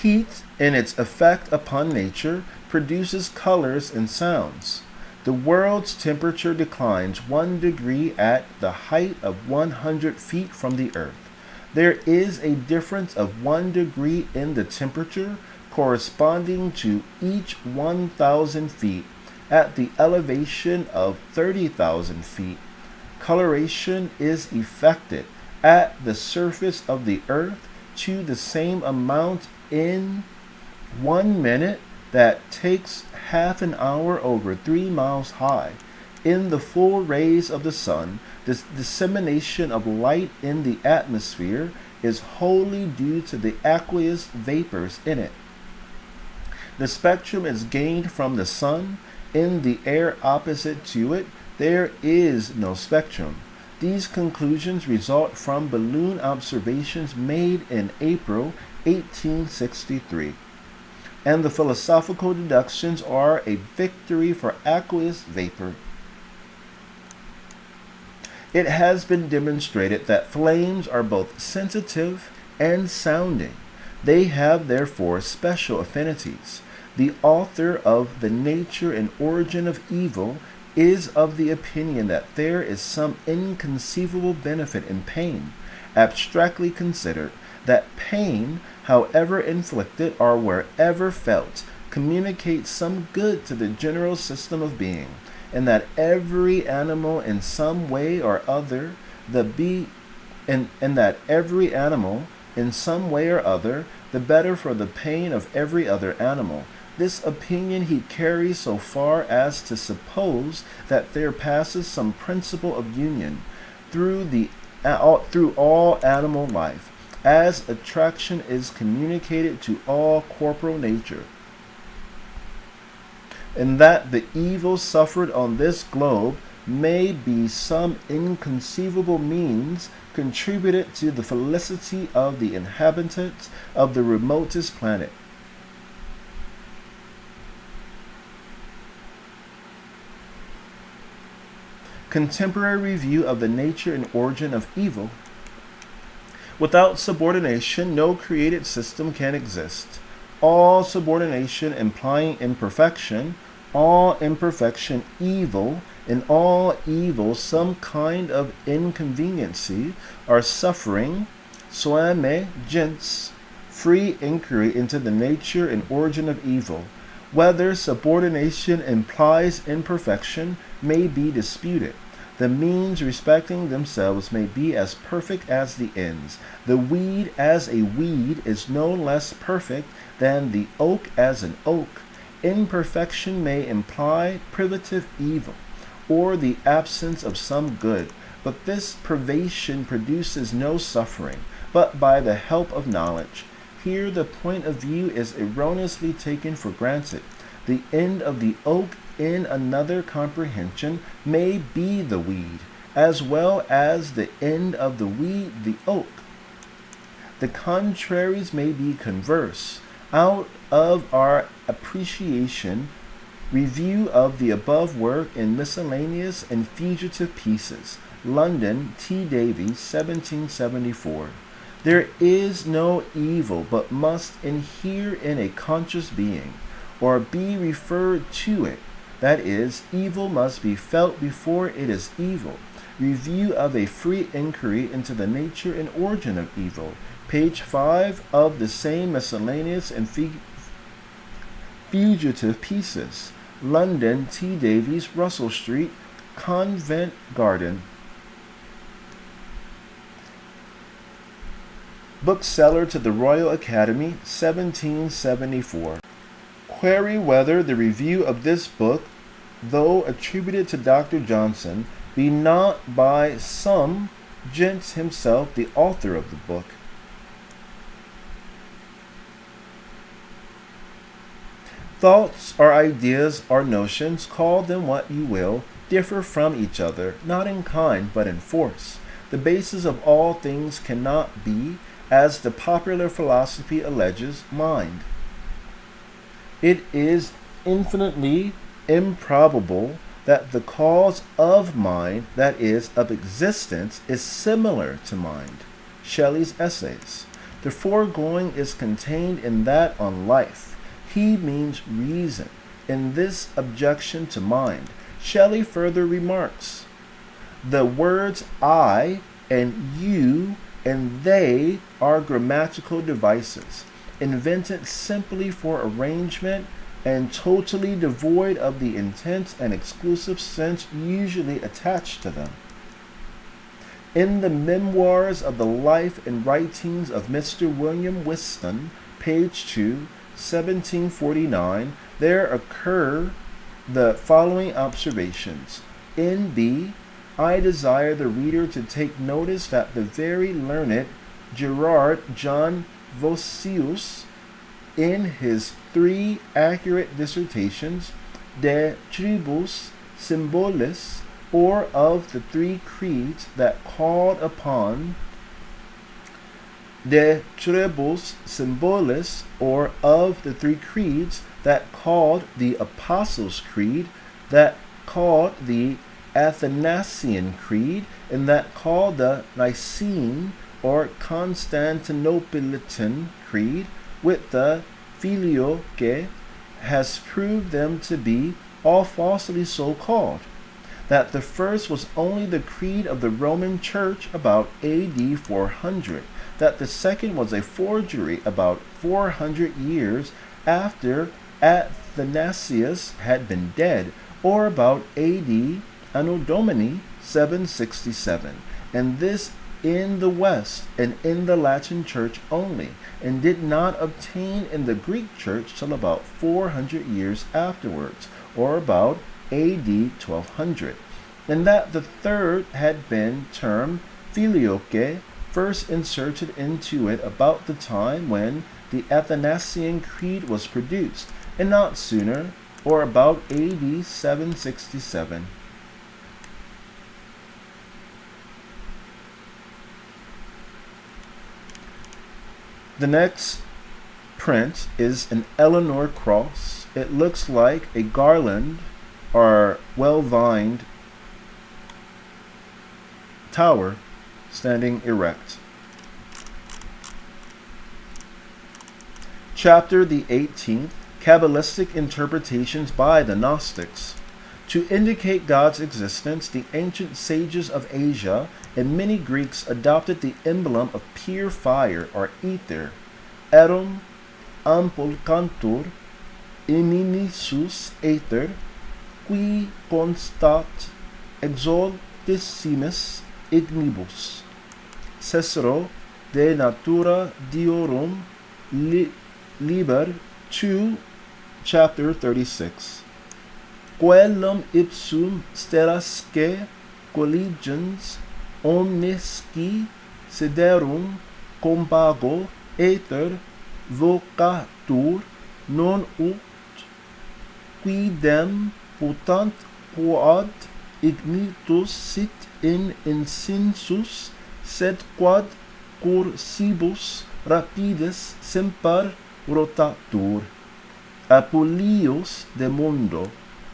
Heat, in its effect upon nature, produces colors and sounds. The world's temperature declines 1 degree at the height of 100 feet from the earth. There is a difference of 1 degree in the temperature corresponding to each 1,000 feet at the elevation of 30,000 feet. Coloration is effected at the surface of the earth to the same amount in 1 minute that takes half an hour over 3 miles high. In the full rays of the sun, the dissemination of light in the atmosphere is wholly due to the aqueous vapors in it. The spectrum is gained from the sun. In the air opposite to it, there is no spectrum. These conclusions result from balloon observations made in April 1863. And the philosophical deductions are a victory for aqueous vapor. It has been demonstrated that flames are both sensitive and sounding. They have therefore special affinities. The author of The Nature and Origin of Evil is of the opinion that there is some inconceivable benefit in pain, abstractly considered, that pain, however inflicted or wherever felt, communicates some good to the general system of being, and that every animal in some way or other, that every animal in some way or other, the better for the pain of every other animal. This opinion he carries so far as to suppose that there passes some principle of union through all animal life, as attraction is communicated to all corporal nature, and that the evil suffered on this globe may be some inconceivable means contributed to the felicity of the inhabitants of the remotest planet. Contemporary review of the nature and origin of evil. Without subordination, no created system can exist. All subordination implying imperfection, all imperfection evil, and all evil some kind of inconveniency or suffering, soame gens, free inquiry into the nature and origin of evil. Whether subordination implies imperfection may be disputed. The means respecting themselves may be as perfect as the ends. The weed as a weed is no less perfect than the oak as an oak. Imperfection may imply privative evil, or the absence of some good, but this privation produces no suffering, but by the help of knowledge. Here the point of view is erroneously taken for granted. The end of the oak in another comprehension may be the weed, as well as the end of the weed the oak. The contraries may be converse. Out of our appreciation, review of the above work in miscellaneous and fugitive pieces. London, T. Davies, 1774. There is no evil, but must inhere in a conscious being, or be referred to it. That is, evil must be felt before it is evil. Review of a free inquiry into the nature and origin of evil. Page 5 of the same miscellaneous and fugitive pieces. London, T. Davies, Russell Street, Covent Garden. Bookseller to the Royal Academy, 1774. Query whether the review of this book, though attributed to Dr. Johnson, be not by some gents himself the author of the book. Thoughts or ideas or notions, call them what you will, differ from each other, not in kind but in force. The basis of all things cannot be, as the popular philosophy alleges, mind. It is infinitely improbable that the cause of mind, that is, of existence, is similar to mind. Shelley's Essays. The foregoing is contained in that on life. He means reason. In this objection to mind, Shelley further remarks, the words I and you and they are grammatical devices, invented simply for arrangement and totally devoid of the intense and exclusive sense usually attached to them. In the Memoirs of the Life and Writings of Mr. William Whiston, page 2, 1749, there occur the following observations. N.B. I desire the reader to take notice that the very learned Gerard John Vossius, in his 3 accurate dissertations, De Tribus Symbolis, or of the 3 creeds that called upon, De Tribus Symbolis, or of the 3 creeds that called the Apostles' Creed, that called the Athanasian Creed, and that called the Nicene or Constantinopolitan Creed, with the Filioque, has proved them to be all falsely so called. That the first was only the creed of the Roman Church about AD 400, that the second was a forgery about 400 years after Athanasius had been dead, or about AD Anno Domini 767, and this in the West and in the Latin Church only, and did not obtain in the Greek Church till about 400 years afterwards, or about AD 1200, and that the third had been termed Filioque, first inserted into it about the time when the Athanasian Creed was produced, and not sooner, or about AD 767. The next print is an Eleanor cross. It looks like a garland or well-vined tower standing erect. Chapter the 18th, Kabbalistic Interpretations by the Gnostics. To indicate God's existence, the ancient sages of Asia and many Greeks adopted the emblem of pure fire or ether, erum ampulcantur iminisus aether, qui constat exaltissimus ignibus. Cicero de natura diorum liber 2, chapter 36. Coelum ipsum sterasque colligens omnesci siderum compago aether vocatur non ut quidem putant quod ignitus sit in incensus, sed quod cursibus rapidis semper rotatur. Apuleius de mundo.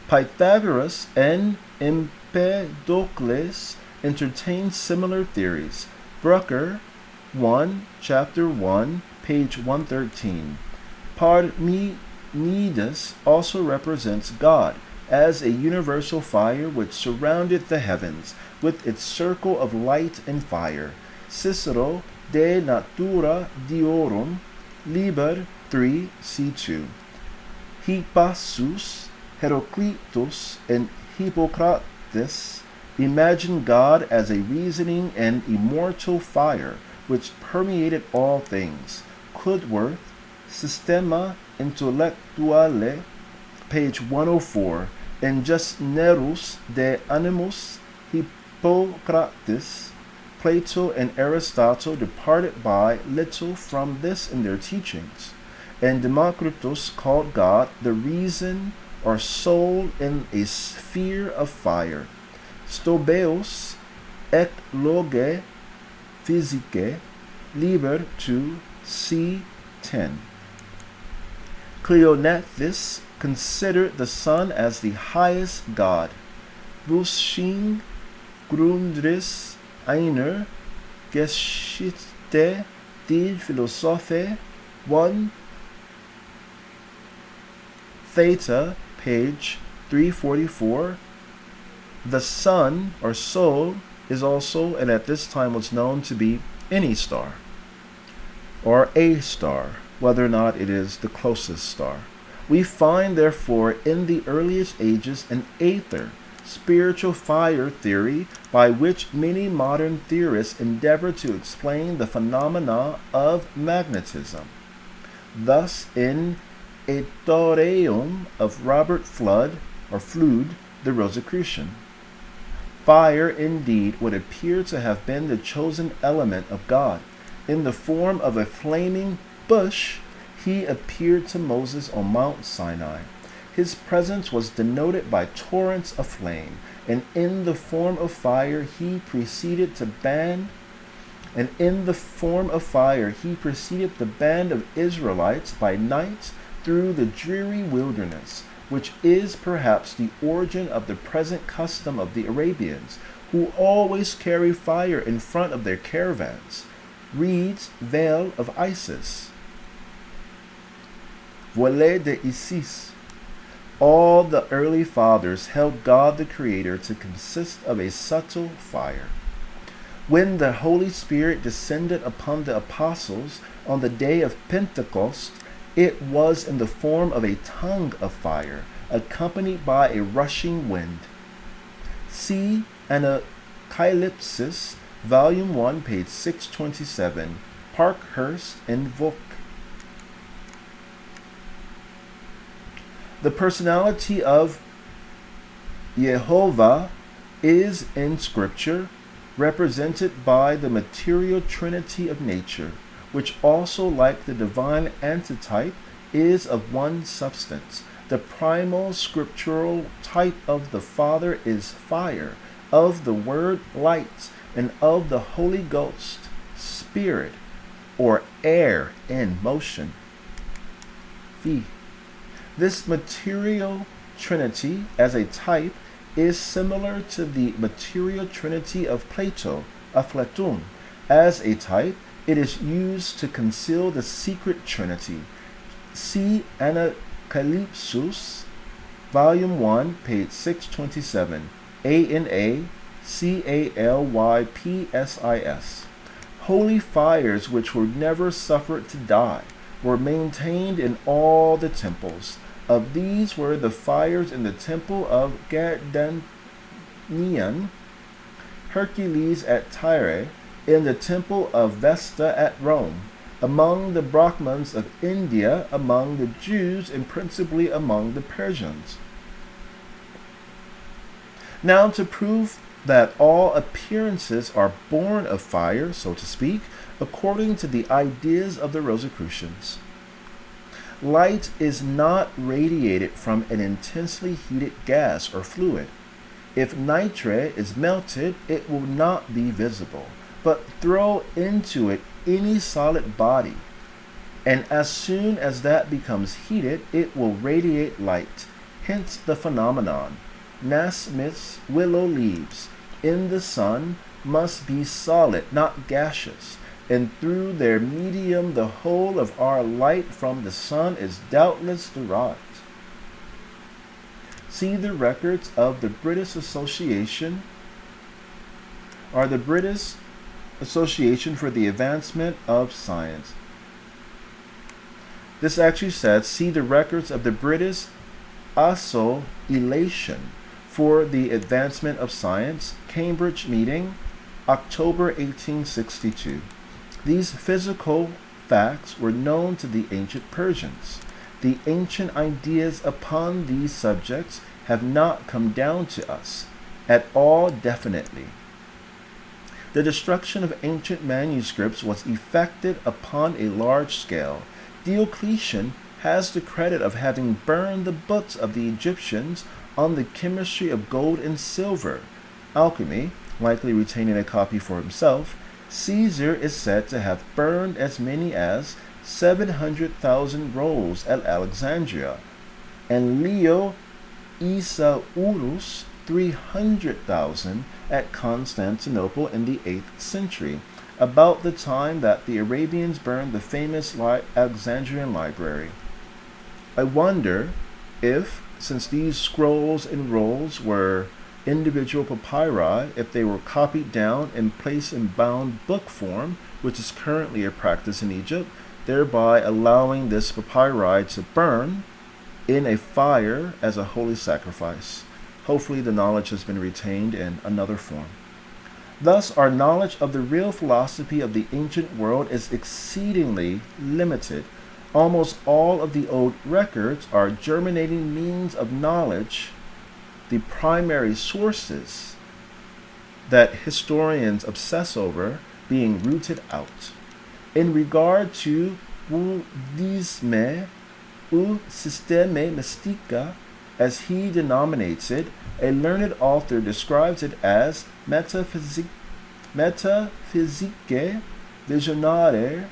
Pythagoras and Empedocles entertained similar theories. Brucker, 1, chapter 1, page 113. Parmenides also represents God as a universal fire which surrounded the heavens with its circle of light and fire. Cicero de natura diorum, liber 3, c2. Hippasus, Heraclitus, and Hippocrates imagine God as a reasoning and immortal fire which permeated all things. Cudworth, Systema Intellectuale, page 104, and Justnerus de Animus Hippocrates. Plato and Aristotle departed by little from this in their teachings, and Democritus called God the reason or soul in a sphere of fire. Stobaeus et loge physicae, liber 2, c10. Cleonethus considered the sun as the highest god. Busching Grundris einer Geschichte der Philosophie 1, Feta, page 344. The sun, or soul, is also, and at this time was known to be, any star, or a star, whether or not it is the closest star. We find, therefore, in the earliest ages an aether, spiritual fire theory by which many modern theorists endeavor to explain the phenomena of magnetism. Thus, in Aethoreum of Robert Flood, the Rosicrucian, fire indeed would appear to have been the chosen element of God. In the form of a flaming bush, he appeared to Moses on Mount Sinai. His presence was denoted by torrents of flame, and in the form of fire he proceeded the band of Israelites by night through the dreary wilderness, which is perhaps the origin of the present custom of the Arabians, who always carry fire in front of their caravans. Reads Veil of Isis. Voile de Isis. All the early fathers held God the Creator to consist of a subtle fire. When the Holy Spirit descended upon the apostles on the day of Pentecost, it was in the form of a tongue of fire, accompanied by a rushing wind. See Anacalypsis, Volume 1, page 627, Parkhurst and Vogt. The personality of Jehovah is in Scripture represented by the material trinity of nature, which also, like the divine antitype, is of one substance. The primal scriptural type of the Father is fire, of the Word light, and of the Holy Ghost spirit, or air in motion. V. This material trinity as a type is similar to the material trinity of Plato, Afflatum. As a type, it is used to conceal the secret trinity. See Anacalypsis, Volume 1, page 627, Anacalypsis. Holy fires which were never suffered to die were maintained in all the temples. Of these were the fires in the temple of Gardenian, Hercules at Tyre, in the temple of Vesta at Rome, among the Brahmins of India, among the Jews, and principally among the Persians. Now, to prove that all appearances are born of fire, so to speak, according to the ideas of the Rosicrucians, light is not radiated from an intensely heated gas or fluid. If nitre is melted, it will not be visible, but throw into it any solid body, and as soon as that becomes heated, it will radiate light. Hence the phenomenon. Nasmith's willow leaves in the sun must be solid, not gaseous, and through their medium the whole of our light from the sun is doubtless derived. See the records of the British Association, or the British Association for the Advancement of Science. This actually says, see the records of the British Association for the Advancement of Science, Cambridge meeting, October 1862. These physical facts were known to the ancient Persians. The ancient ideas upon these subjects have not come down to us at all definitely. The destruction of ancient manuscripts was effected upon a large scale. Diocletian has the credit of having burned the books of the Egyptians on the chemistry of gold and silver, alchemy, likely retaining a copy for himself. Caesar is said to have burned as many as 700,000 rolls at Alexandria, and Leo Isaurus 300,000 at Constantinople in the 8th century, about the time that the Arabians burned the famous Alexandrian library. I wonder if, since these scrolls and rolls were individual papyri, if they were copied down and placed in bound book form, which is currently a practice in Egypt, thereby allowing this papyri to burn, in a fire as a holy sacrifice. Hopefully the knowledge has been retained in another form. Thus, our knowledge of the real philosophy of the ancient world is exceedingly limited. Almost all of the old records are germinating means of knowledge, the primary sources that historians obsess over being rooted out. In regard to Buddhisme ou Systeme Mystica, as he denominates it, a learned author describes it as metaphysique visionaire,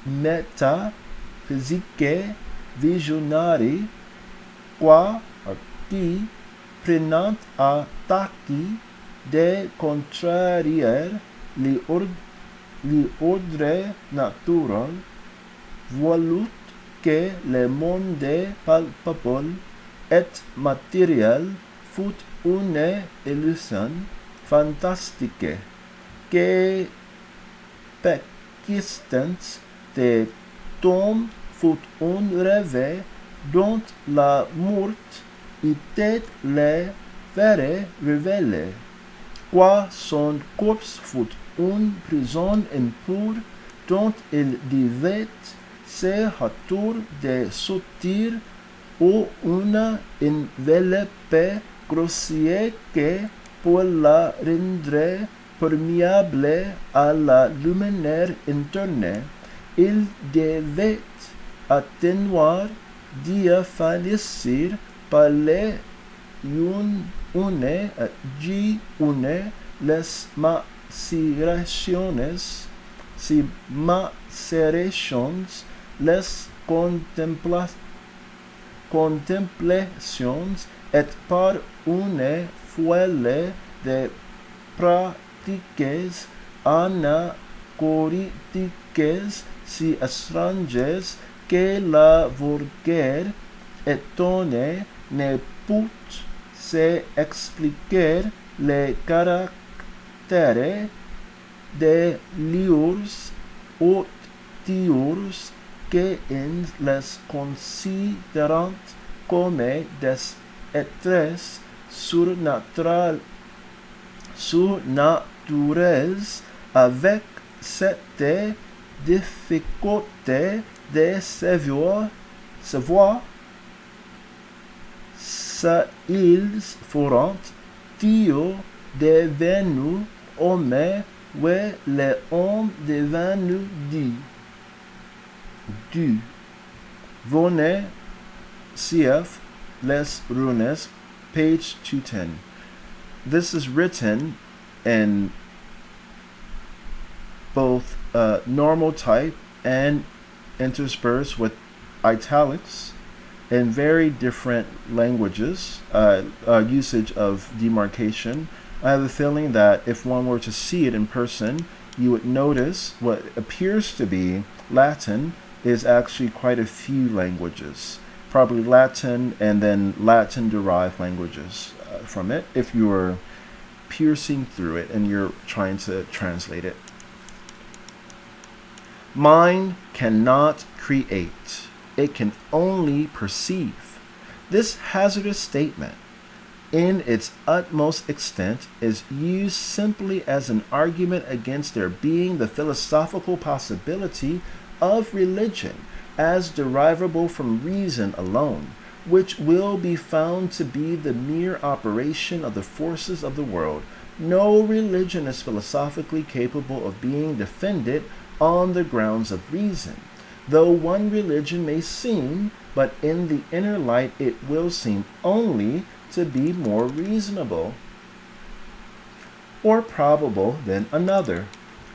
metaphysique visionari, qua qui prenant à taqui de contrarier l'ordre natural, volut que le monde palpable et matériel fut une illusion fantastique, que persistance de tom fut un rêve dont la mort était le verre révélé, quoi son corps fut une prison impure dont il devait se hâter de sortir, ou une enveloppe grossière que, pour la rendre perméable à la lumière interne, il devait atténuer, différencier par les une les macerations, les contemplations, et par une foule de pratiques anachoritiques si étranges que la vulgaire étonnée ne peut se expliquer les caractères de liurs ou tiurs que en les considérant comme des êtres surnaturels avec cette difficulté de savoir ils feront Dieu devenu homme, ou les hommes devenu Dieu. Venez, cf. Les Runes, page 210. This is written in both normal type and interspersed with italics in very different languages, usage of demarcation. I have a feeling that if one were to see it in person, you would notice what appears to be Latin is actually quite a few languages. Probably Latin and then Latin-derived languages from it, if you are piercing through it and you're trying to translate it. Mind cannot create. It can only perceive. This hazardous statement, in its utmost extent, is used simply as an argument against there being the philosophical possibility of religion as derivable from reason alone, which will be found to be the mere operation of the forces of the world. No religion is philosophically capable of being defended on the grounds of reason. Though one religion may seem, but in the inner light it will seem only to be more reasonable or probable than another.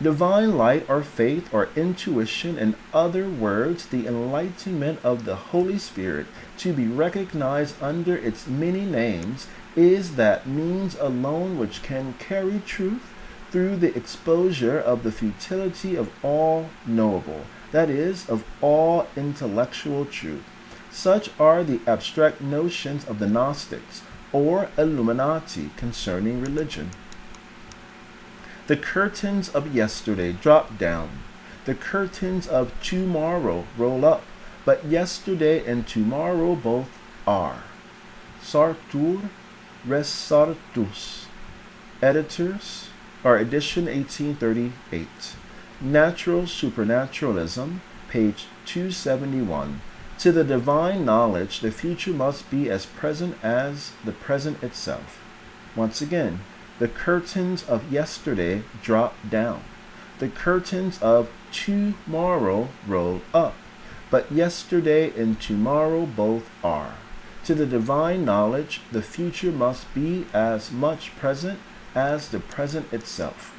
Divine light or faith or intuition, in other words, the enlightenment of the Holy Spirit, to be recognized under its many names, is that means alone which can carry truth through the exposure of the futility of all knowable, that is, of all intellectual truth. Such are the abstract notions of the Gnostics, or Illuminati, concerning religion. The curtains of yesterday drop down. The curtains of tomorrow roll up. but yesterday and tomorrow both are. Sartor Resartus. Editors, or edition 1838. Natural Supernaturalism, page 271. To the divine knowledge, the future must be as present as the present itself. Once again, the curtains of yesterday drop down. The curtains of tomorrow roll up. But yesterday and tomorrow both are. To the divine knowledge, the future must be as much present as the present itself.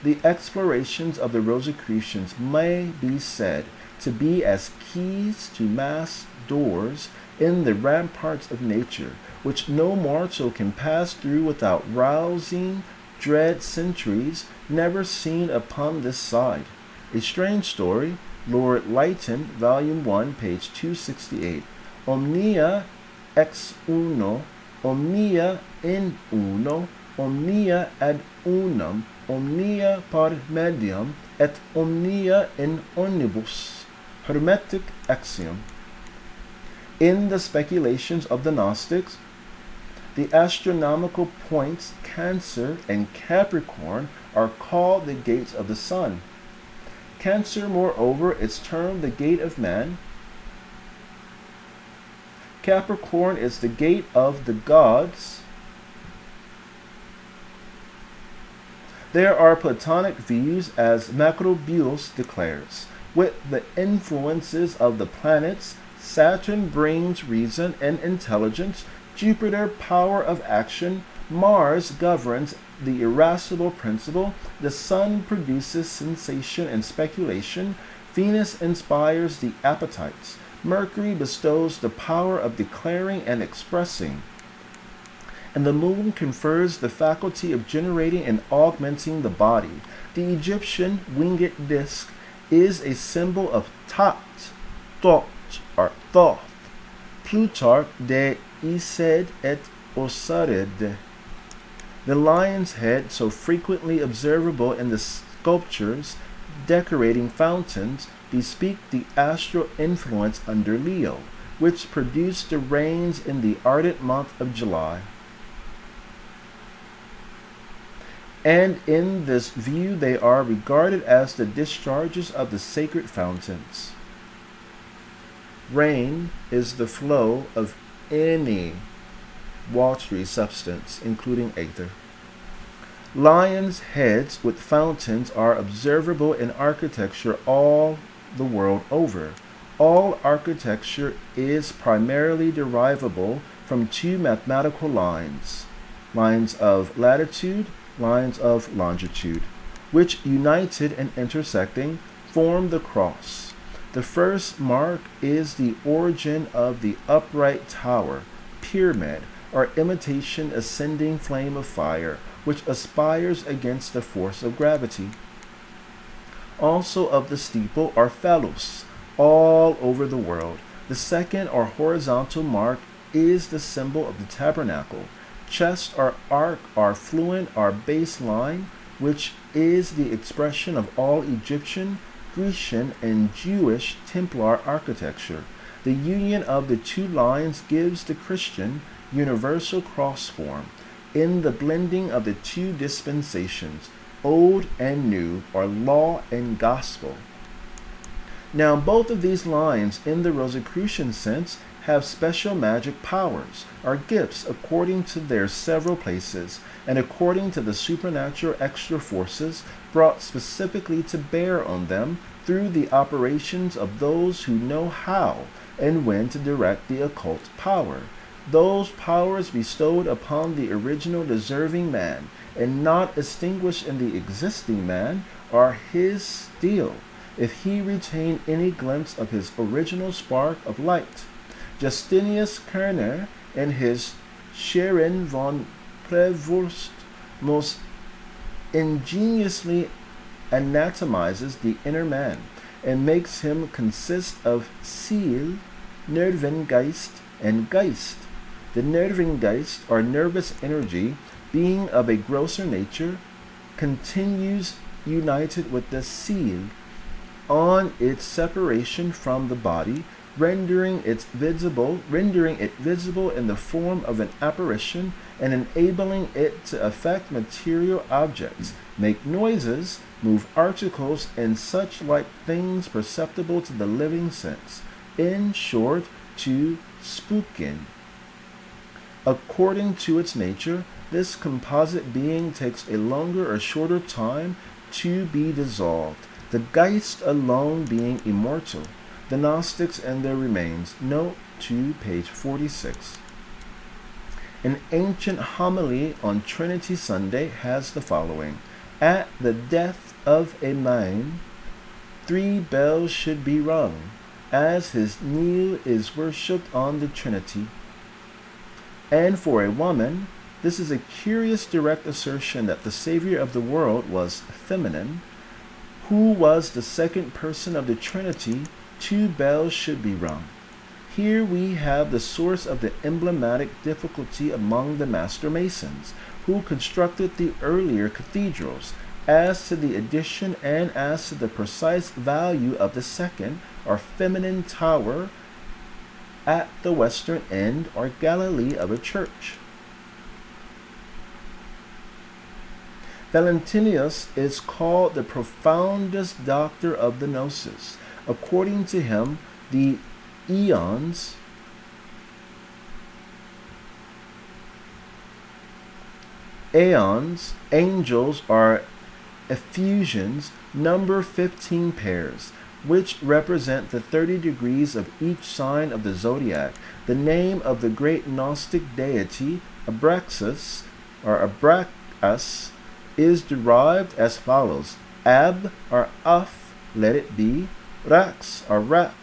The explorations of the Rosicrucians may be said to be as keys to masked doors in the ramparts of nature, which no mortal can pass through without rousing dread sentries never seen upon this side. A strange story, Lord Lytton, Volume 1, page 268. Omnia ex uno, omnia in uno, omnia ad unum, omnia par medium, et omnia in omnibus. Hermetic axiom. In the speculations of the Gnostics, the astronomical points Cancer and Capricorn are called the gates of the sun. Cancer, moreover, is termed the gate of man. Capricorn is the gate of the gods. There are Platonic views, as Macrobius declares. With the influences of the planets, Saturn brings reason and intelligence, Jupiter power of action, Mars governs the irascible principle, the Sun produces sensation and speculation, Venus inspires the appetites, Mercury bestows the power of declaring and expressing, and the Moon confers the faculty of generating and augmenting the body. The Egyptian winged disc is a symbol of Tat, Thot, or Thoth. Plutarch de Iced et Osirid. The lion's head, so frequently observable in the sculptures decorating fountains, bespeak the astral influence under Leo, which produced the rains in the ardent month of July. And in this view they are regarded as the discharges of the sacred fountains. Rain is the flow of any watery substance, including ether. Lions' heads with fountains are observable in architecture all the world over. All architecture is primarily derivable from two mathematical lines, lines of latitude, lines of longitude, which united and intersecting form the cross. The first mark is the origin of the upright tower, pyramid, or imitation ascending flame of fire, which aspires against the force of gravity. Also of the steeple are phallus, all over the world. The second or horizontal mark is the symbol of the tabernacle. Chest or arc or fluent or baseline, which is the expression of all Egyptian, Grecian, and Jewish Templar architecture. The union of the two lines gives the Christian universal cross form. In the blending of the two dispensations, old and new, or law and gospel. Now both of these lines in the Rosicrucian sense have special magic powers, or gifts according to their several places, and according to the supernatural extra forces brought specifically to bear on them through the operations of those who know how and when to direct the occult power. Those powers bestowed upon the original deserving man, and not extinguished in the existing man, are his still, if he retain any glimpse of his original spark of light. Justinius Kerner, in his Scheren von Prevorst, most ingeniously anatomizes the inner man, and makes him consist of Ziel, Nervengeist, and Geist. The Nervengeist, or nervous energy, being of a grosser nature, continues united with the Ziel. On its separation from the body, rendering it visible in the form of an apparition, and enabling it to affect material objects, make noises, move articles, and such like things perceptible to the living sense. In short, to spooken. According to its nature, this composite being takes a longer or shorter time to be dissolved, the Geist alone being immortal. The Gnostics and their remains. Note to page 46. An ancient homily on Trinity Sunday has the following. At the death of a man, 3 bells should be rung, as his kneel is worshipped on the Trinity. And for a woman, this is a curious direct assertion that the Savior of the world was feminine, who was the second person of the Trinity. 2 bells should be rung. Here we have the source of the emblematic difficulty among the master masons, who constructed the earlier cathedrals, as to the addition and as to the precise value of the second or feminine tower at the western end or Galilee of a church. Valentinus is called the profoundest doctor of the Gnosis. According to him, the eons angels are effusions, number 15 pairs, which represent the 30 degrees of each sign of the zodiac. The name of the great Gnostic deity, Abraxas, is derived as follows. Ab, or af, let it be. Rax, or rak,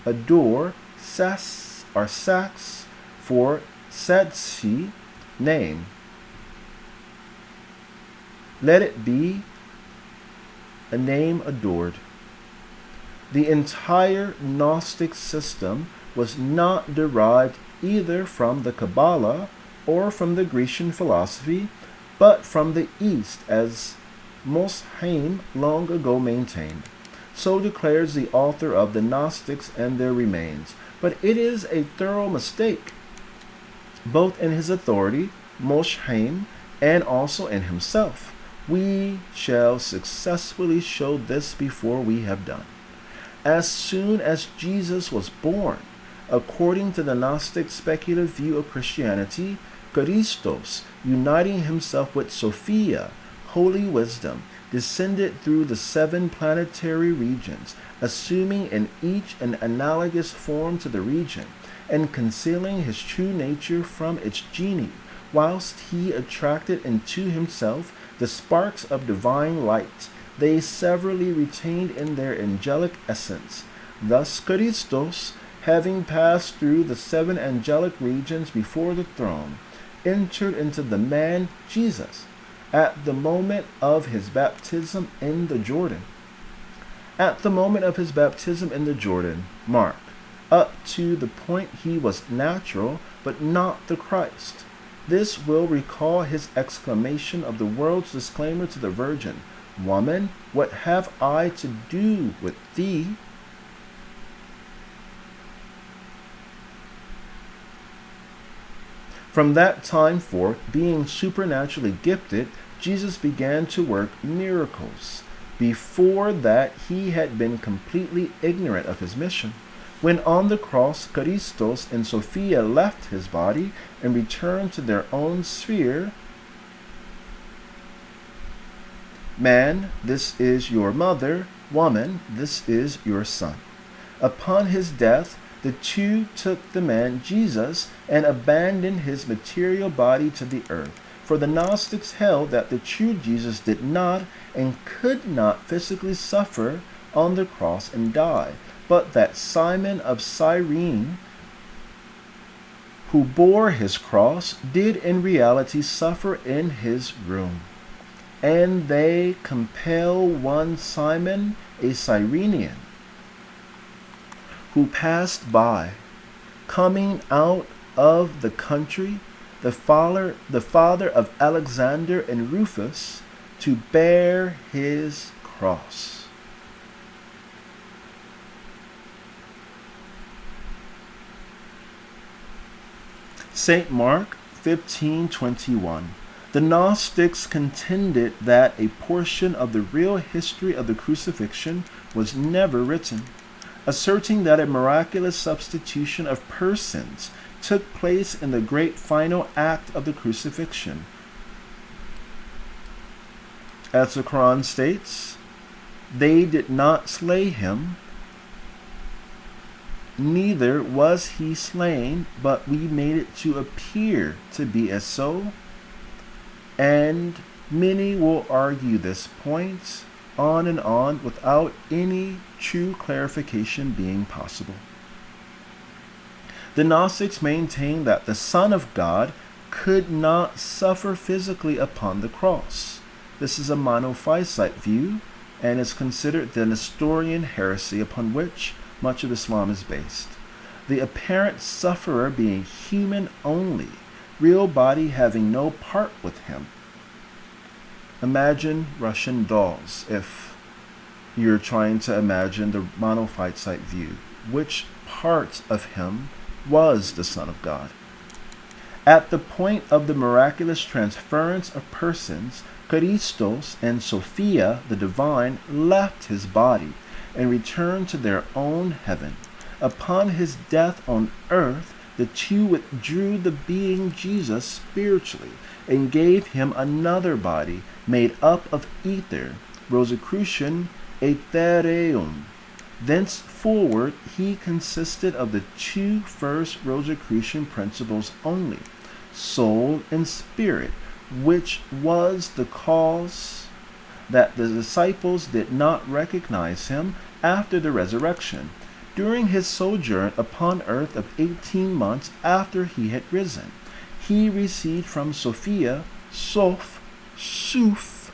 adore. Sas, or sax, for satsi, name. Let it be a name adored. The entire Gnostic system was not derived either from the Kabbalah or from the Grecian philosophy, but from the East, as Mosheim long ago maintained. So declares the author of the Gnostics and their remains. But it is a thorough mistake, both in his authority, Mosheim, and also in himself. We shall successfully show this before we have done. As soon as Jesus was born, according to the Gnostic speculative view of Christianity, Christos, uniting himself with Sophia, holy wisdom, descended through the 7 planetary regions, assuming in each an analogous form to the region, and concealing his true nature from its genie, whilst he attracted into himself the sparks of divine light. They severally retained in their angelic essence. Thus Christos, having passed through the 7 angelic regions before the throne, entered into the man Jesus at the moment of his baptism in the Jordan. At the moment of his baptism in the Jordan, mark, up to the point he was natural, but not the Christ. This will recall his exclamation of the world's disclaimer to the Virgin, "Woman, what have I to do with thee?" From that time forth, being supernaturally gifted, Jesus began to work miracles. Before that, he had been completely ignorant of his mission. When on the cross, Christos and Sophia left his body and returned to their own sphere. Man, this is your mother. Woman, this is your son. Upon his death, the two took the man Jesus and abandoned his material body to the earth. For the Gnostics held that the true Jesus did not and could not physically suffer on the cross and die, but that Simon of Cyrene, who bore his cross, did in reality suffer in his room. And they compel one Simon, a Cyrenian, who passed by, coming out of the country, the father of Alexander and Rufus, to bear his cross. St. Mark 15:21. The Gnostics contended that a portion of the real history of the crucifixion was never written, asserting that a miraculous substitution of persons took place in the great final act of the crucifixion. As the Quran states, they did not slay him, neither was he slain, but we made it to appear to be as so. And many will argue this point on and on without any true clarification being possible. The Gnostics maintain that the Son of God could not suffer physically upon the cross. This is a monophysite view and is considered the Nestorian heresy upon which much of Islam is based. The apparent sufferer being human only, real body having no part with him. Imagine Russian dolls if you're trying to imagine the monophysite view. Which part of him was the Son of God? At the point of the miraculous transference of persons, Christos and Sophia, the divine, left his body and returned to their own heaven. Upon his death on earth, the two withdrew the being Jesus spiritually and gave him another body made up of ether, Rosicrucian aethereum. Thenceforward, he consisted of the two first Rosicrucian principles only, soul and spirit, which was the cause that the disciples did not recognize him after the resurrection, during his sojourn upon earth of 18 months after he had risen. He received from Sophia, Soph, Suf,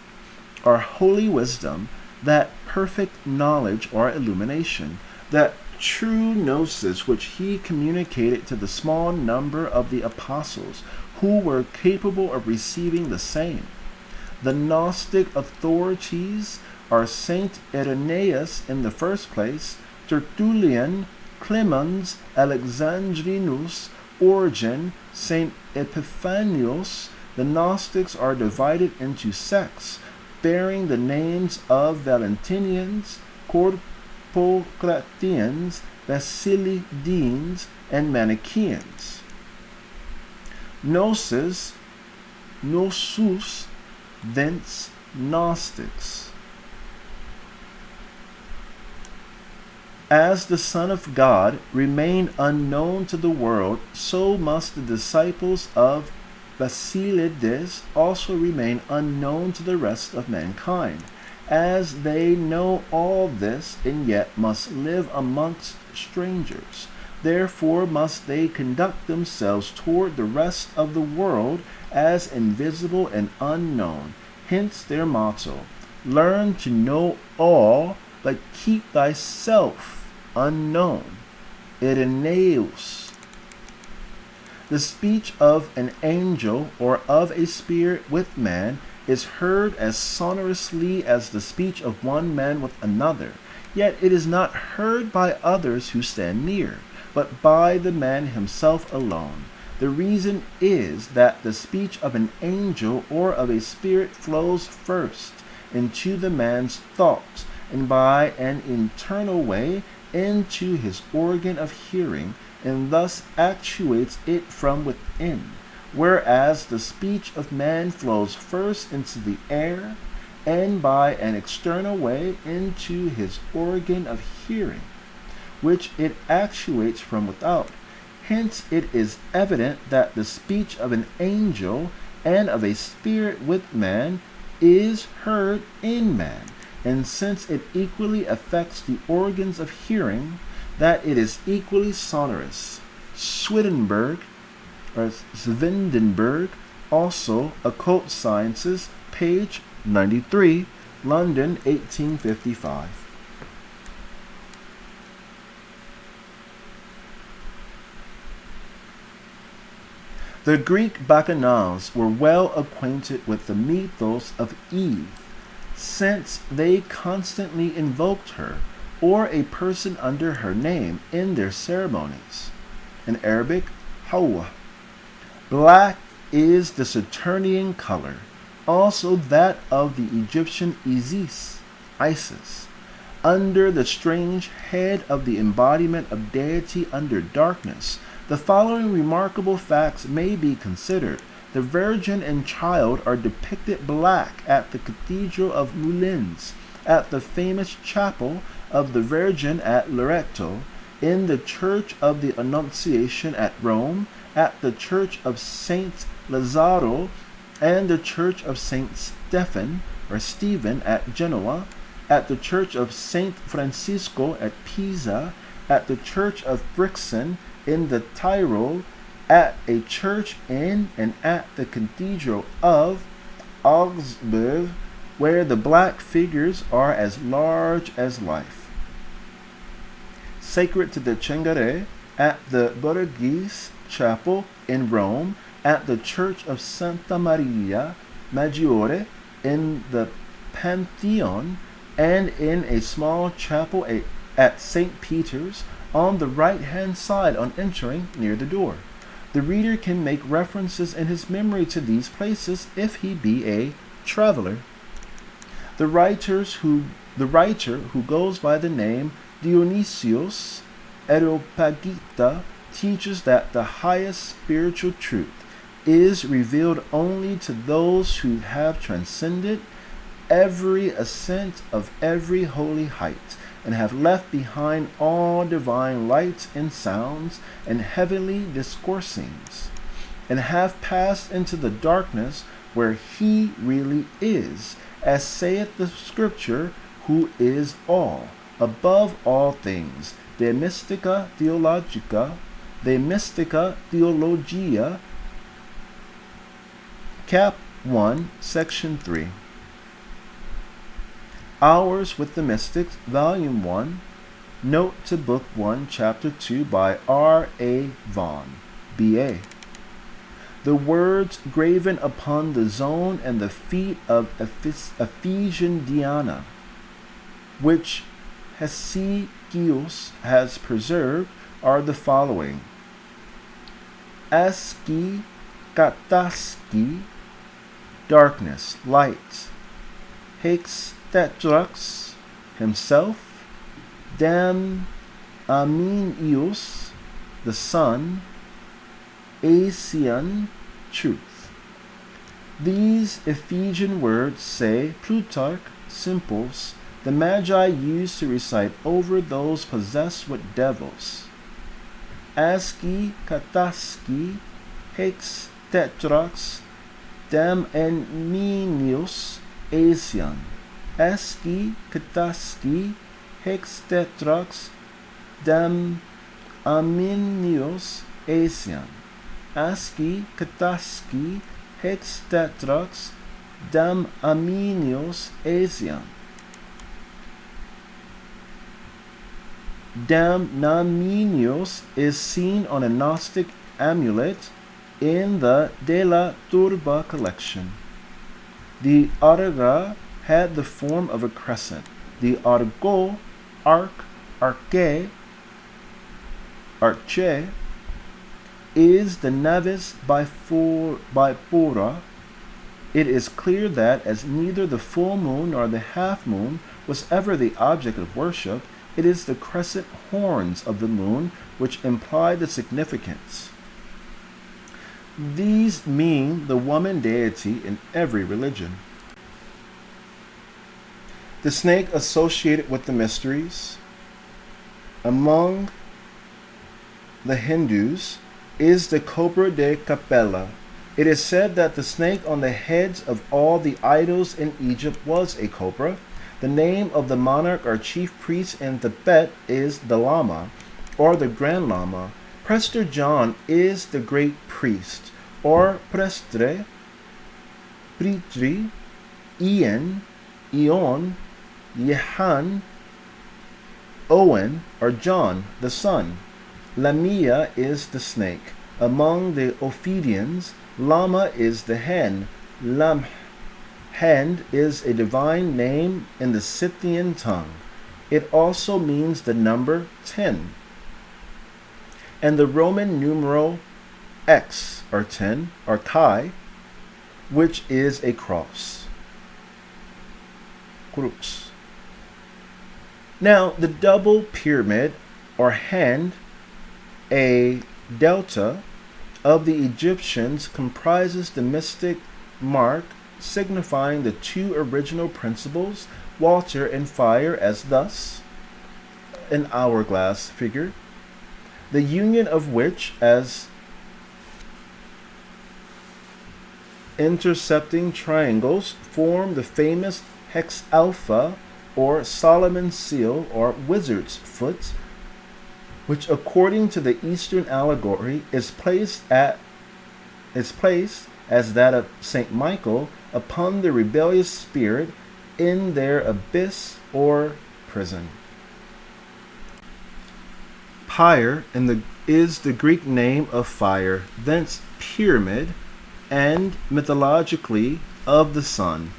or holy wisdom, that perfect knowledge or illumination, that true gnosis which he communicated to the small number of the apostles who were capable of receiving the same. The Gnostic authorities are Saint Irenaeus in the first place, Tertullian, Clemens, Alexandrinus, Origen, Saint Epiphanius. The Gnostics are divided into sects, bearing the names of Valentinians, Corpocratians, Basilideans, and Manichaeans. Gnosis, Gnosus, thence Gnostics. As the Son of God remained unknown to the world, so must the disciples of Basilides also remain unknown to the rest of mankind, as they know all this and yet must live amongst strangers. Therefore must they conduct themselves toward the rest of the world as invisible and unknown. Hence their motto, learn to know all, but keep thyself unknown. Irenaeus. The speech of an angel or of a spirit with man is heard as sonorously as the speech of one man with another, yet it is not heard by others who stand near, but by the man himself alone. The reason is that the speech of an angel or of a spirit flows first into the man's thought, and by an internal way into his organ of hearing, and thus actuates it from within, whereas the speech of man flows first into the air, and by an external way into his organ of hearing, which it actuates from without. Hence it is evident that the speech of an angel and of a spirit with man is heard in man, and since it equally affects the organs of hearing, that it is equally sonorous. Swedenborg, or Swedenborg, also Occult Sciences, page 93, London, 1855. The Greek Bacchanals were well acquainted with the mythos of Eve, since they constantly invoked her or a person under her name in their ceremonies. In Arabic, Hawa. Black is the Saturnian color, also that of the Egyptian Isis. Under the strange head of the embodiment of deity under darkness, the following remarkable facts may be considered. The Virgin and Child are depicted black at the Cathedral of Moulins, at the famous Chapel of the Virgin at Loreto, in the Church of the Annunciation at Rome, at the Church of Saint Lazzaro, and the Church of Saint Stephen at Genoa, at the Church of Saint Francisco at Pisa, at the Church of Brixen in the Tyrol, at a church in and at the Cathedral of Augsburg, where the black figures are as large as life. Sacred to the Cengare, at the Borghese Chapel in Rome, at the Church of Santa Maria Maggiore in the Pantheon, and in a small chapel at St. Peter's on the right-hand side on entering near the door. The reader can make references in his memory to these places if he be a traveler. The writer who goes by the name Dionysios Areopagita teaches that the highest spiritual truth is revealed only to those who have transcended every ascent of every holy height, and have left behind all divine lights and sounds and heavenly discoursings, and have passed into the darkness where he really is, as saith the Scripture, who is all, above all things, de mystica theologia, Cap 1, Section 3. Hours with the Mystics, Volume 1, Note to Book 1, Chapter 2 by R.A. Vaughan, B.A. The words graven upon the zone and the feet of Ephesian Diana, which Hesychius has preserved, are the following: Aski, Kataski, darkness, light; Hextetrax, himself; Aminius, the sun; Asian, truth. These Ephesian words, say Plutarch, simples, the Magi used to recite over those possessed with devils. Aski, Kataski, Hextetrax, Aminius, Asian. Aski, Kataski, Hextetrax, Aminius, Asian. Aski, Kataski, Hextetrax, Aminius, Asian. Naminius is seen on a Gnostic amulet in the De la Turba collection. The arga had the form of a crescent. The argo, arche, is the navis bipora. It is clear that, as neither the full moon nor the half moon was ever the object of worship, it is the crescent horns of the moon which imply the significance. These mean the woman deity in every religion. The snake associated with the mysteries among the Hindus is the cobra de Capella. It is said that the snake on the heads of all the idols in Egypt was a cobra. The name of the monarch or chief priest in Tibet is the Lama, or the Grand Lama. Prester John is the great priest, or Prestre, Pritri, Ian, Eon, Yehan, Owen, or John, the son. Lamia is the snake. Among the Ophidians, Lama is the hen. Hand is a divine name in the Scythian tongue. It also means the number 10. And the Roman numeral X, or 10, or chi, which is a cross. CRUCIS. Now, the double pyramid, or hand, a delta, of the Egyptians comprises the mystic mark signifying the two original principles, water and fire, as thus, an hourglass figure, the union of which as intercepting triangles form the famous hex alpha, or Solomon's seal, or wizard's foot, which according to the Eastern allegory is placed as that of St. Michael upon the rebellious spirit in their abyss or prison. Pyre is the Greek name of fire, thence pyramid, and mythologically of the sun,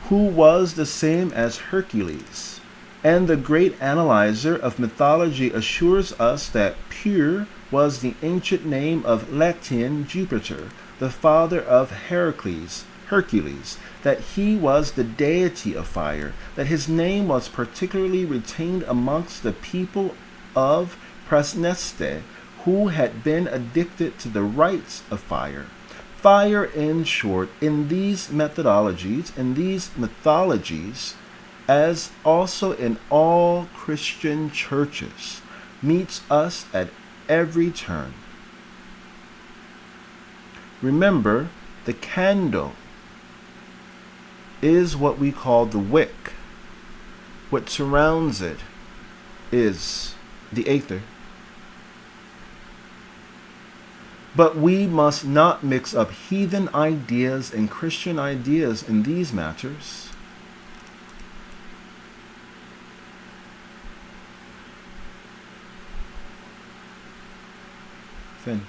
who was the same as Hercules. And the great analyzer of mythology assures us that Pur was the ancient name of Latian Jupiter, the father of Hercules, that he was the deity of fire, that his name was particularly retained amongst the people of Praeneste, who had been addicted to the rites of fire. Fire, in short, in these mythologies, as also in all Christian churches, meets us at every turn. Remember, the candle is what we call the wick. What surrounds it is the aether. But we must not mix up heathen ideas and Christian ideas in these matters. Fin.